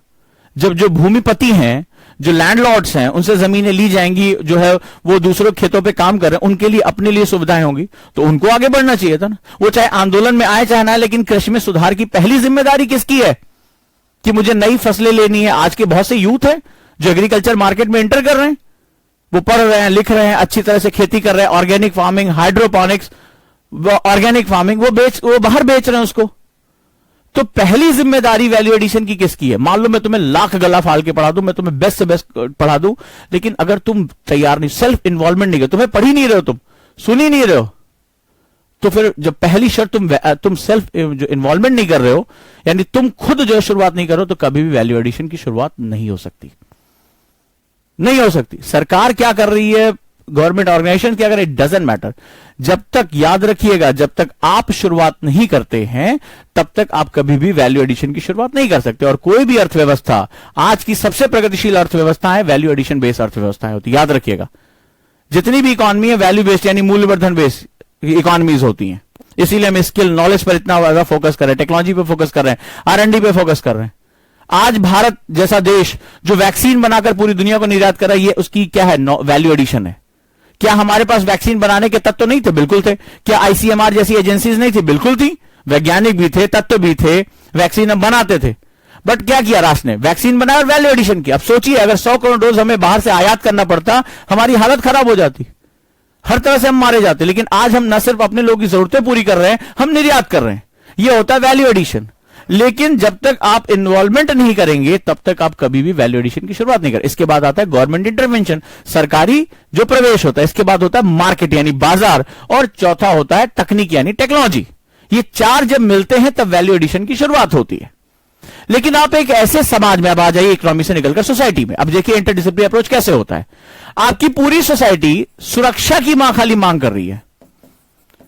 जब जो भूमिपति हैं, जो लैंडलॉर्ड्स हैं, उनसे जमीनें ली जाएंगी, जो है वो दूसरों खेतों पे काम कर रहे हैं, उनके लिए अपने लिए सुविधाएं होंगी, तो उनको आगे बढ़ना चाहिए था ना। वो चाहे आंदोलन में आए चाहे ना, लेकिन कृषि में सुधार की पहली जिम्मेदारी किसकी है? कि मुझे नई फसलें लेनी है। आज के बहुत से यूथ हैं जो एग्रीकल्चर मार्केट में एंटर कर रहे हैं, वो पढ़ रहे हैं, लिख रहे हैं, अच्छी तरह से खेती कर रहे हैं, organic farming, hydroponics, organic farming, वो बाहर बेच रहे हैं उसको। तो पहली जिम्मेदारी वैल्यू एडिशन की किसकी है? मान लो मैं तुम्हें लाख गला फाल के पढ़ा दूं, मैं तुम्हें बेस्ट से बेस्ट पढ़ा दूं, लेकिन अगर तुम तैयार नहीं, सेल्फ इन्वॉल्वमेंट नहीं कर, तुम्हें पढ़ ही नहीं रहे हो, तुम सुन ही नहीं रहे हो, तो फिर जब पहली शर्त तुम सेल्फ जो इन्वॉल्वमेंट नहीं कर रहे हो, यानी तुम खुद जो शुरुआत नहीं कर रहे हो, तो कभी भी वैल्यू एडिशन की शुरुआत नहीं हो सकती, नहीं हो सकती। सरकार क्या कर रही है, गवर्नमेंट ऑर्गेनाइजेशन क्या कर रही है, डजंट मैटर। जब तक, याद रखिएगा, जब तक आप शुरुआत नहीं करते हैं तब तक आप कभी भी वैल्यू एडिशन की शुरुआत नहीं कर सकते। और कोई भी अर्थव्यवस्था, आज की सबसे प्रगतिशील अर्थव्यवस्था है वैल्यू एडिशन बेस्ड अर्थव्यवस्थाएं होती, याद रखिएगा। जितनी भी इकॉनमी है वैल्यू बेस्ड यानी मूल्यवर्धन बेस्ड इकॉनमीज होती हैं। इसीलिए हम स्किल नॉलेज पर इतना ज्यादा फोकस कर रहे हैं, टेक्नोलॉजी पे फोकस कर रहे हैं, R&D पे फोकस कर रहे हैं। आज भारत जैसा देश जो वैक्सीन बनाकर पूरी दुनिया को निर्यात कर रहा है, ये उसकी क्या है? वैल्यू एडिशन है। क्या हमारे पास वैक्सीन बनाने के तत्व नहीं थे? बिल्कुल थे। क्या ICMR जैसी एजेंसीज नहीं थी? बिल्कुल थी। वैज्ञानिक भी थे, तत्व भी थे, वैक्सीन हम बनाते थे। बट क्या किया राष्ट्र ने? वैक्सीन बनाया और वैल्यू एडिशन किया। अब सोचिए अगर 100 करोड़ डोज हमें बाहर से आयात करना पड़ता, हमारी हालत खराब हो जाती, हर तरह से हम मारे जाते। लेकिन आज हम न सिर्फ अपने लोगों की जरूरतें पूरी कर रहे हैं, हम निर्यात कर रहे हैं। यह होता है वैल्यू एडिशन। लेकिन जब तक आप इन्वॉल्वमेंट नहीं करेंगे तब तक आप कभी भी वैल्यू एडिशन की शुरुआत नहीं करें। इसके बाद आता है गवर्नमेंट इंटरवेंशन, सरकारी जो प्रवेश होता है। इसके बाद होता है मार्केट यानी बाजार, और चौथा होता है तकनीक यानी टेक्नोलॉजी। ये चार जब मिलते हैं तब वैल्यू एडिशन की शुरुआत होती है। लेकिन आप एक ऐसे समाज में, अब आ जाइए इकोनॉमी से निकलकर सोसाइटी में। अब देखिए इंटरडिसिप्लिनरी अप्रोच कैसे होता है। आपकी पूरी सोसाइटी सुरक्षा की खाली मांग कर रही है,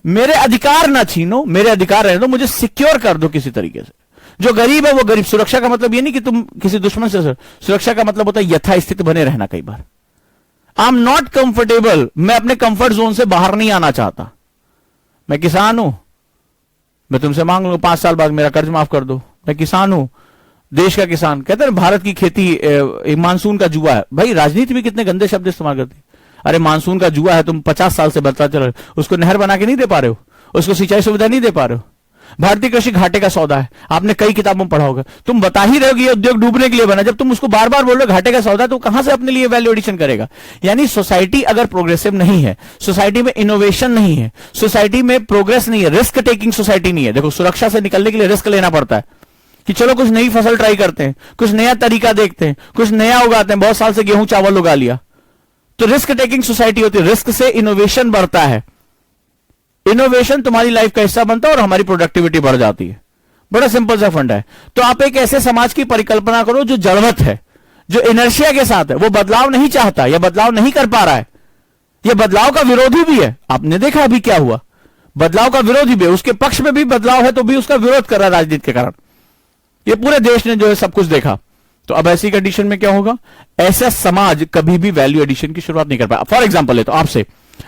मेरे अधिकार ना छीनो, मेरे अधिकार रहने दो, मुझे सिक्योर कर दो किसी तरीके से। जो गरीब है वो गरीब। सुरक्षा का मतलब ये नहीं कि तुम किसी दुश्मन से, सुरक्षा का मतलब होता है यथास्थिति बने रहना। कई बार आई एम नॉट कंफर्टेबल, मैं अपने कंफर्ट जोन से बाहर नहीं आना चाहता। मैं किसान हूं, मैं तुमसे मांग लूं 5 साल बाद मेरा कर्ज माफ कर दो। मैं किसान हूं, देश का किसान। कहते हैं भारत की खेती मानसून का जुआ है। भाई राजनीति भी कितने गंदे शब्द इस्तेमाल करती है। अरे मानसून का जुआ है, तुम 50 साल से बढ़ता चल रहे हो, उसको नहर बना के नहीं दे पा रहे हो, उसको सिंचाई सुविधा नहीं दे पा रहे हो। भारतीय कृषि घाटे का सौदा है, आपने कई किताबों में पढ़ा होगा। तुम बता ही रहे हो कि ये उद्योग डूबने के लिए बना, जब तुम उसको बार बार बोल रहे हो घाटे का सौदा, तो कहां से अपने लिए वैल्यू एडिशन करेगा? यानी सोसाइटी अगर प्रोग्रेसिव नहीं है, सोसाइटी में इनोवेशन नहीं है, सोसाइटी में प्रोग्रेस नहीं है, रिस्क टेकिंग सोसाइटी नहीं है। देखो सुरक्षा से निकलने के लिए रिस्क लेना पड़ता है कि चलो कुछ नई फसल ट्राई करते हैं, कुछ नया तरीका देखते हैं, कुछ नया उगाते हैं। बहुत साल से गेहूं चावल उगा लिया, तो रिस्क टेकिंग सोसाइटी होती है। रिस्क से इनोवेशन बढ़ता है, इनोवेशन तुम्हारी लाइफ का हिस्सा बनता है और हमारी प्रोडक्टिविटी बढ़ जाती है। बड़ा सिंपल सा फंडा है। तो आप एक ऐसे समाज की परिकल्पना करो जो जड़वत है, जो इनर्शिया के साथ है, वो बदलाव नहीं चाहता या बदलाव नहीं कर पा रहा है, यह बदलाव का विरोधी भी है। आपने देखा अभी क्या हुआ, बदलाव का विरोधी भी है, उसके पक्ष में भी बदलाव है तो भी उसका विरोध कर रहा है राजनीति के कारण। ये पूरे देश ने जो है सब कुछ देखा। तो अब ऐसी कंडीशन में क्या होगा, ऐसा समाज कभी भी वैल्यू एडिशन की शुरुआत नहीं कर पाया। फॉर एग्जांपल है तो आपसे,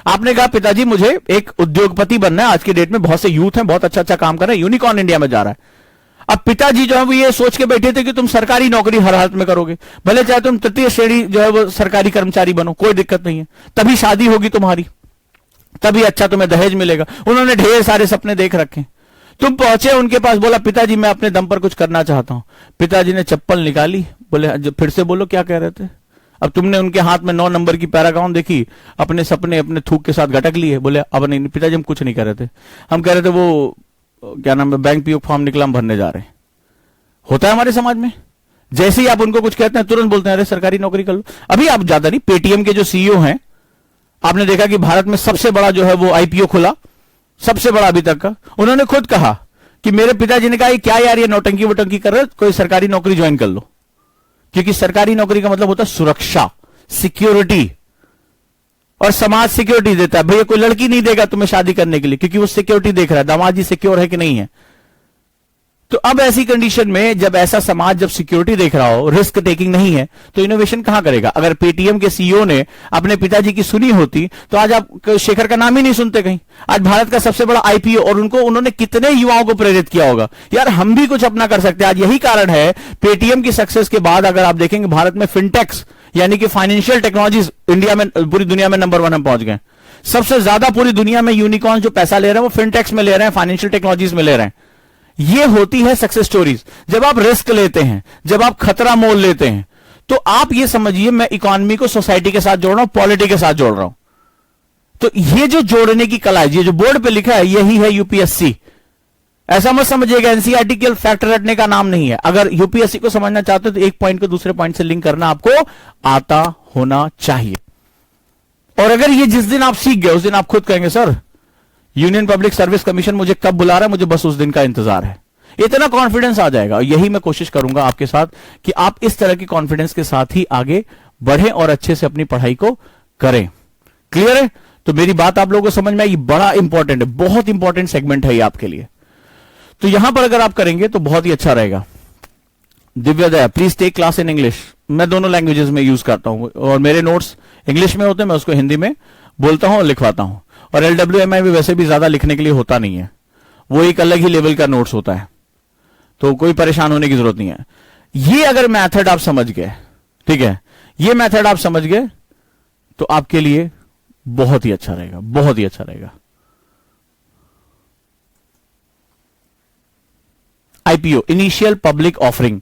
आपने कहा पिताजी मुझे एक उद्योगपति बनना है, आज की डेट में बहुत से यूथ हैं, बहुत अच्छा अच्छा काम कर रहे हैं, यूनिकॉर्न इंडिया में जा रहा है। अब पिताजी जो है वो ये सोच के बैठे थे कि तुम सरकारी नौकरी हर हालत में करोगे, भले चाहे तुम तृतीय श्रेणी जो है वो सरकारी कर्मचारी बनो, कोई दिक्कत नहीं है, तभी शादी होगी तुम्हारी, तभी अच्छा तुम्हें दहेज मिलेगा। उन्होंने ढेर सारे सपने देख रखे। तुम पहुंचे उनके पास, बोला पिताजी मैं अपने दम पर कुछ करना चाहता हूं। पिताजी ने चप्पल निकाली, बोले फिर से बोलो क्या कह रहे थे। अब तुमने उनके हाथ में 9 नंबर की पैरागाउन देखी, अपने सपने अपने थूक के साथ घटक लिए, बोले अब नहीं पिताजी हम कुछ नहीं कह रहे थे, हम कह रहे थे वो क्या नाम है बैंक पीओ फॉर्म निकला, हम भरने जा रहे हैं। होता है हमारे समाज में, जैसे ही आप उनको कुछ कहते हैं तुरंत बोलते हैं अरे सरकारी नौकरी कर लो। अभी आप ज्यादा नहीं, पेटीएम के जो सीईओ हैं, आपने देखा कि भारत में सबसे बड़ा जो है वो आईपीओ खुला, सबसे बड़ा अभी तक का। उन्होंने खुद कहा कि मेरे पिताजी ने कहा क्या यार ये नौटंकी वोटंकी कर रहे, कोई सरकारी नौकरी ज्वाइन कर लो, क्योंकि सरकारी नौकरी का मतलब होता है सुरक्षा, सिक्योरिटी, और समाज सिक्योरिटी देता है। भैया कोई लड़की नहीं देगा तुम्हें शादी करने के लिए, क्योंकि वो सिक्योरिटी देख रहा है, दामाद जी सिक्योर है कि नहीं है। तो अब ऐसी कंडीशन में जब ऐसा समाज जब सिक्योरिटी देख रहा हो, रिस्क टेकिंग नहीं है, तो इनोवेशन कहां करेगा। अगर पेटीएम के सीईओ ने अपने पिताजी की सुनी होती तो आज आप शेखर का नाम ही नहीं सुनते कहीं। आज भारत का सबसे बड़ा आईपीओ, और उन्होंने कितने युवाओं को प्रेरित किया होगा, यार हम भी कुछ अपना कर सकते हैं। आज यही कारण है पेटीएम की सक्सेस के बाद अगर आप देखेंगे भारत में फिनटेक्स यानी कि फाइनेंशियल टेक्नोलॉजीज इंडिया में, पूरी दुनिया में नंबर 1 हम पहुंच गए। सबसे ज्यादा पूरी दुनिया में यूनिकॉर्न जो पैसा ले रहे हैं वो फिनटेक्स में ले रहे हैं, फाइनेंशियल टेक्नोलॉजीज में ले रहे हैं। ये होती है सक्सेस स्टोरीज। जब आप रिस्क लेते हैं, जब आप खतरा मोल लेते हैं, तो आप ये समझिए मैं इकोनॉमी को सोसाइटी के साथ जोड़ रहा हूं, पॉलिटी के साथ जोड़ रहा हूं। तो ये जो जोड़ने की कला है, ये जो बोर्ड पे लिखा है, यही है यूपीएससी। ऐसा मत समझिएगा एनसीईआरटी केवल फैक्ट रटने का नाम नहीं है। अगर यूपीएससी को समझना चाहते हो तो एक पॉइंट को दूसरे पॉइंट से लिंक करना आपको आता होना चाहिए। और अगर ये जिस दिन आप सीख गए उस दिन आप खुद कहेंगे sir union public service commission मुझे कब बुला रहा है, मुझे बस उस दिन का इंतजार है। इतना कॉन्फिडेंस आ जाएगा। यही मैं कोशिश करूंगा आपके साथ कि आप इस तरह के कॉन्फिडेंस के साथ ही आगे बढ़ें और अच्छे से अपनी पढ़ाई को करें। क्लियर है? तो मेरी बात आप लोगों को समझ में आई? बड़ा इंपॉर्टेंट है, बहुत इंपॉर्टेंट सेगमेंट है ये आपके लिए। तो यहां पर अगर आप करेंगे तो बहुत ही अच्छा रहेगा। Divyodaya please take class in English. मैं दोनों लैंग्वेजेस में यूज करता हूं और मेरे नोट्स इंग्लिश में होते हैं, मैं उसको हिंदी में बोलता हूं और लिखवाता हूं। और LWMI भी वैसे भी ज्यादा लिखने के लिए होता नहीं है, वो एक अलग ही लेवल का नोट्स होता है, तो कोई परेशान होने की जरूरत नहीं है। ये अगर मेथड आप समझ गए, ठीक है, ये मेथड आप समझ गए तो आपके लिए बहुत ही अच्छा रहेगा, बहुत ही अच्छा रहेगा। आईपीओ, इनिशियल पब्लिक ऑफरिंग,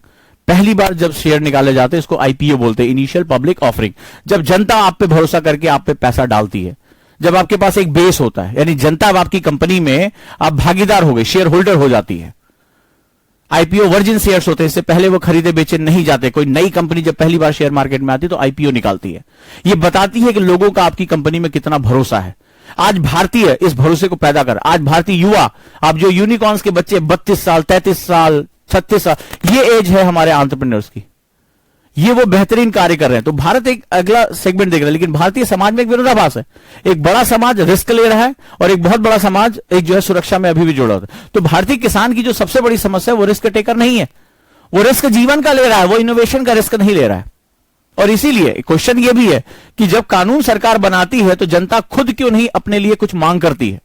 पहली बार जब शेयर निकाले जाते हैं इसको आईपीओ बोलते हैं, इनिशियल पब्लिक ऑफरिंग। जब जनता आप पे भरोसा करके आप पे पैसा डालती है, जब आपके पास एक बेस होता है, यानी जनता अब आपकी कंपनी में आप भागीदार हो गए, शेयर होल्डर हो जाती है। आईपीओ वर्जिन शेयर्स होते हैं, इससे पहले वो खरीदे बेचे नहीं जाते। कोई नई कंपनी जब पहली बार शेयर मार्केट में आती है तो आईपीओ निकालती है। ये बताती है कि लोगों का आपकी कंपनी में कितना भरोसा है। आज भारतीय इस भरोसे को पैदा कर, आज भारतीय युवा, आप जो यूनिकॉर्न्स के बच्चे 32 साल 33 साल 36 साल, ये एज है हमारे एंटरप्रेन्योर्स की, ये वो बेहतरीन कार्य कर रहे हैं। तो भारत एक अगला सेगमेंट देख रहा है, लेकिन भारतीय समाज में एक विरोधाभास है। एक बड़ा समाज रिस्क ले रहा है और एक बहुत बड़ा समाज एक जो है सुरक्षा में अभी भी जुड़ा होता है। तो भारतीय किसान की जो सबसे बड़ी समस्या है वो रिस्क टेकर नहीं है, वो रिस्क जीवन का ले रहा है, वो इनोवेशन का रिस्क नहीं ले रहा है। और इसीलिए क्वेश्चन ये भी है कि जब कानून सरकार बनाती है तो जनता खुद क्यों नहीं अपने लिए कुछ मांग करती है।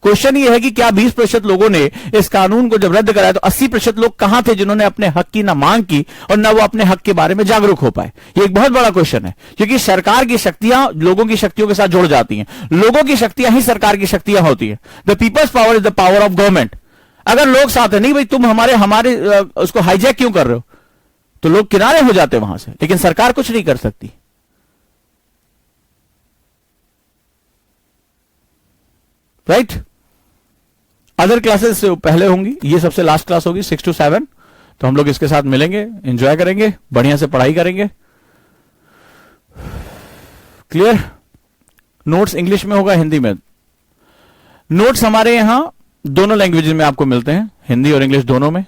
क्वेश्चन ये है कि क्या 20% लोगों ने इस कानून को जब रद्द कराया तो 80% लोग कहां थे जिन्होंने अपने हक की ना मांग की और ना वो अपने हक के बारे में जागरूक हो पाए। ये एक बहुत बड़ा क्वेश्चन है, क्योंकि सरकार की शक्तियां लोगों की शक्तियों के साथ जुड़ जाती हैं, लोगों की शक्तियां ही सरकार की शक्तियां होती है। The peoples power is the power of government. अगर लोग साथ है, नहीं भाई तुम हमारे उसको हाईजैक क्यों कर रहे हो, तो लोग किनारे हो जाते हैं वहां से, लेकिन सरकार कुछ नहीं कर सकती। राइट? अदर क्लासेस से पहले होंगी, ये सबसे लास्ट क्लास होगी 6 to 7। तो हम लोग इसके साथ मिलेंगे, एंजॉय करेंगे, बढ़िया से पढ़ाई करेंगे। क्लियर? नोट्स इंग्लिश में होगा, हिंदी में। नोट्स हमारे यहां दोनों लैंग्वेजेस में आपको मिलते हैं, हिंदी और इंग्लिश दोनों में।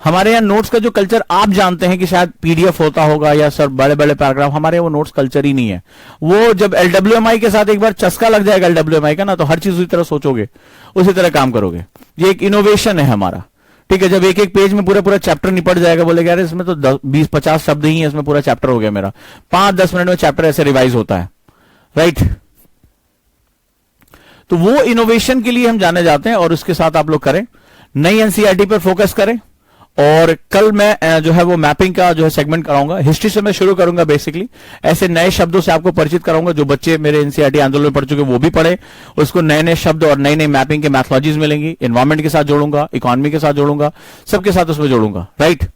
हमारे यहाँ नोट्स का जो कल्चर आप जानते हैं कि शायद पीडीएफ होता होगा या सर बड़े बड़े पैराग्राफ, हमारे यहाँ वो नोट्स कल्चर ही नहीं है। वो जब एलडब्ल्यूएमआई के साथ एक बार चस्का लग जाएगा एलडब्ल्यूएमआई का ना, तो हर चीज उसी तरह सोचोगे, उसी तरह काम करोगे। ये एक इनोवेशन है हमारा, ठीक है। जब एक एक पेज में पूरा पूरा चैप्टर निपट जाएगा, बोलेगा यार इसमें तो 20-50 शब्द ही है, इसमें पूरा चैप्टर हो गया मेरा, 5-10 मिनट में चैप्टर ऐसे रिवाइज होता है, राइट। तो वो इनोवेशन के लिए हम जाने जाते हैं और उसके साथ आप लोग करें, नई एनसीईआरटी पर फोकस करें। और कल मैं जो है वो मैपिंग का जो है सेगमेंट कराऊंगा। हिस्ट्री से मैं शुरू करूंगा, बेसिकली ऐसे नए शब्दों से आपको परिचित कराऊंगा। जो बच्चे मेरे एनसीईआरटी आंदोलन में पढ़ चुके वो भी पढ़े, उसको नए नए शब्द और नई नई मैपिंग के मैथोलॉजीज मिलेंगी। एनवायरमेंट के साथ जोड़ूंगा, इकोनॉमी के साथ जोड़ूंगा, सबके साथ उसमें जोड़ूंगा, राइट।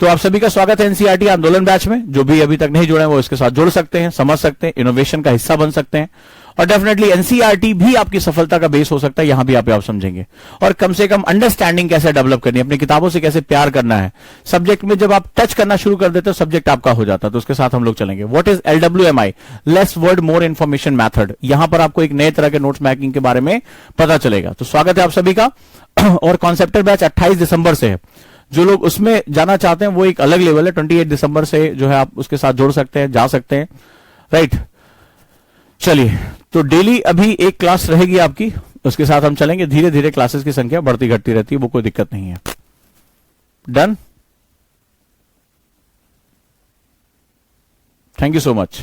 तो आप सभी का स्वागत है एनसीईआरटी आंदोलन बैच में। जो भी अभी तक नहीं जुड़े हैं वो इसके साथ जुड़ सकते हैं, समझ सकते हैं, इनोवेशन का हिस्सा बन सकते हैं। और डेफिनेटली एनसीईआरटी भी आपकी सफलता का बेस हो सकता है, यहां भी आप समझेंगे। और कम से कम अंडरस्टैंडिंग कैसे डेवलप करनी है, अपनी किताबों से कैसे प्यार करना है, सब्जेक्ट में जब आप टच करना शुरू कर देते हो सब्जेक्ट आपका हो जाता है। तो उसके साथ हम लोग चलेंगे। What is LWMI, less word more information method. यहां पर आपको एक नए तरह के नोट्स मेकिंग के बारे में पता चलेगा। तो स्वागत है आप सभी का। और कॉन्सेप्टर बैच 28 दिसंबर से है। जो लोग उसमें जाना चाहते हैं वो एक अलग लेवल है। 28 दिसंबर से जो है आप उसके साथ जुड़ सकते हैं, जा सकते हैं, राइट। चलिए, तो डेली अभी एक क्लास रहेगी आपकी, उसके साथ हम चलेंगे। धीरे धीरे क्लासेस की संख्या बढ़ती घटती रहती है, वो कोई दिक्कत नहीं है। Done, thank you so much.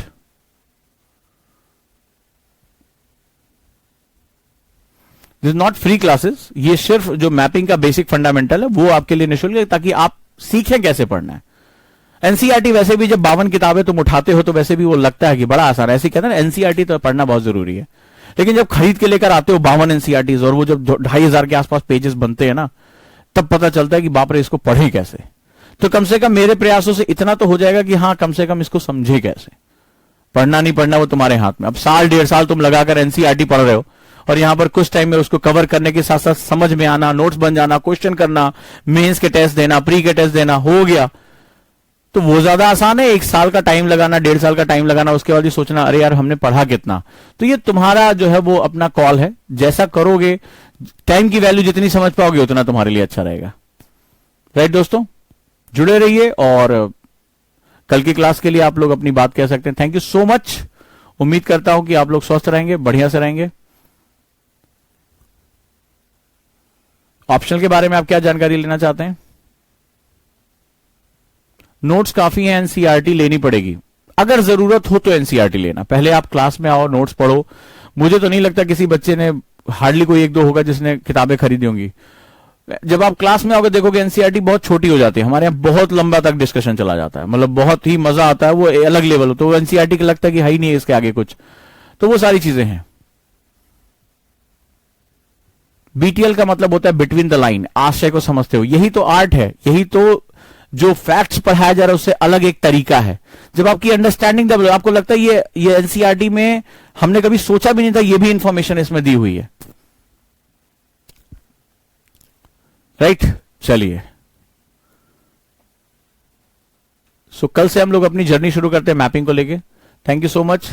This is not free classes, ये सिर्फ जो मैपिंग का बेसिक फंडामेंटल है वो आपके लिए निःशुल्क है, ताकि आप सीखें कैसे पढ़ना है। एनसीईआरटी वैसे भी जब 52 किताबें तुम उठाते हो तो वैसे भी वो लगता है कि बड़ा आसान है, ऐसे कहते हैं ना एनसीईआरटी तो पढ़ना बहुत जरूरी है। लेकिन जब खरीद के लेकर आते हो 52 एनसीईआरटी और वो जब 2500 के आसपास पेजेस बनते हैं ना, तब पता चलता है कि बाप रे इसको पढ़े कैसे। तो कम से कम मेरे प्रयासों से इतना तो हो जाएगा कि हाँ कम से कम इसको समझे कैसे। पढ़ना नहीं पढ़ना वो तुम्हारे हाथ में। अब साल 1.5 साल तुम लगाकर एनसीईआरटी पढ़ रहे हो और यहां पर कुछ टाइम में उसको कवर करने के साथ साथ समझ में आना, नोट्स बन जाना, क्वेश्चन करना, मेंस के टेस्ट देना, प्री के टेस्ट देना, हो गया। तो वो ज्यादा आसान है 1 साल का टाइम लगाना, 1.5 साल का टाइम लगाना, उसके बाद ही सोचना अरे यार हमने पढ़ा कितना। तो ये तुम्हारा जो है वो अपना कॉल है, जैसा करोगे, टाइम की वैल्यू जितनी समझ पाओगे उतना तुम्हारे लिए अच्छा रहेगा, राइट दोस्तों। जुड़े रहिए और कल की क्लास के लिए आप लोग अपनी बात कह सकते हैं। Thank you so much. उम्मीद करता हूं कि आप लोग स्वस्थ रहेंगे, बढ़िया से रहेंगे। ऑप्शनल के बारे में आप क्या जानकारी लेना चाहते हैं? नोट्स काफी है, एनसीईआरटी लेनी पड़ेगी। अगर जरूरत हो तो एनसीईआरटी लेना, पहले आप क्लास में आओ, नोट्स पढ़ो। मुझे तो नहीं लगता किसी बच्चे ने, हार्डली कोई 1-2 होगा जिसने किताबें खरीदी होंगी। जब आप क्लास में आओगे देखोगे एनसीईआरटी बहुत छोटी हो जाती है। हमारे यहाँ बहुत लंबा तक डिस्कशन चला जाता है, मतलब बहुत ही मजा आता है, वो अलग लेवल हो। तो एनसीईआरटी का लगता है कि है ही नहीं है इसके आगे कुछ। तो वो सारी चीजें हैं। बीटीएल का मतलब होता है बिटवीन द लाइन, आशय को समझते हो। यही तो आर्ट है, यही तो जो फैक्ट्स पढ़ाया जा रहा है उससे अलग एक तरीका है। जब आपकी अंडरस्टैंडिंग डेवलप, आपको लगता है ये एनसीईआरटी में हमने कभी सोचा भी नहीं था, ये भी इंफॉर्मेशन इसमें दी हुई है, राइट। चलिए, सो कल से हम लोग अपनी जर्नी शुरू करते हैं मैपिंग को लेके। Thank you so much.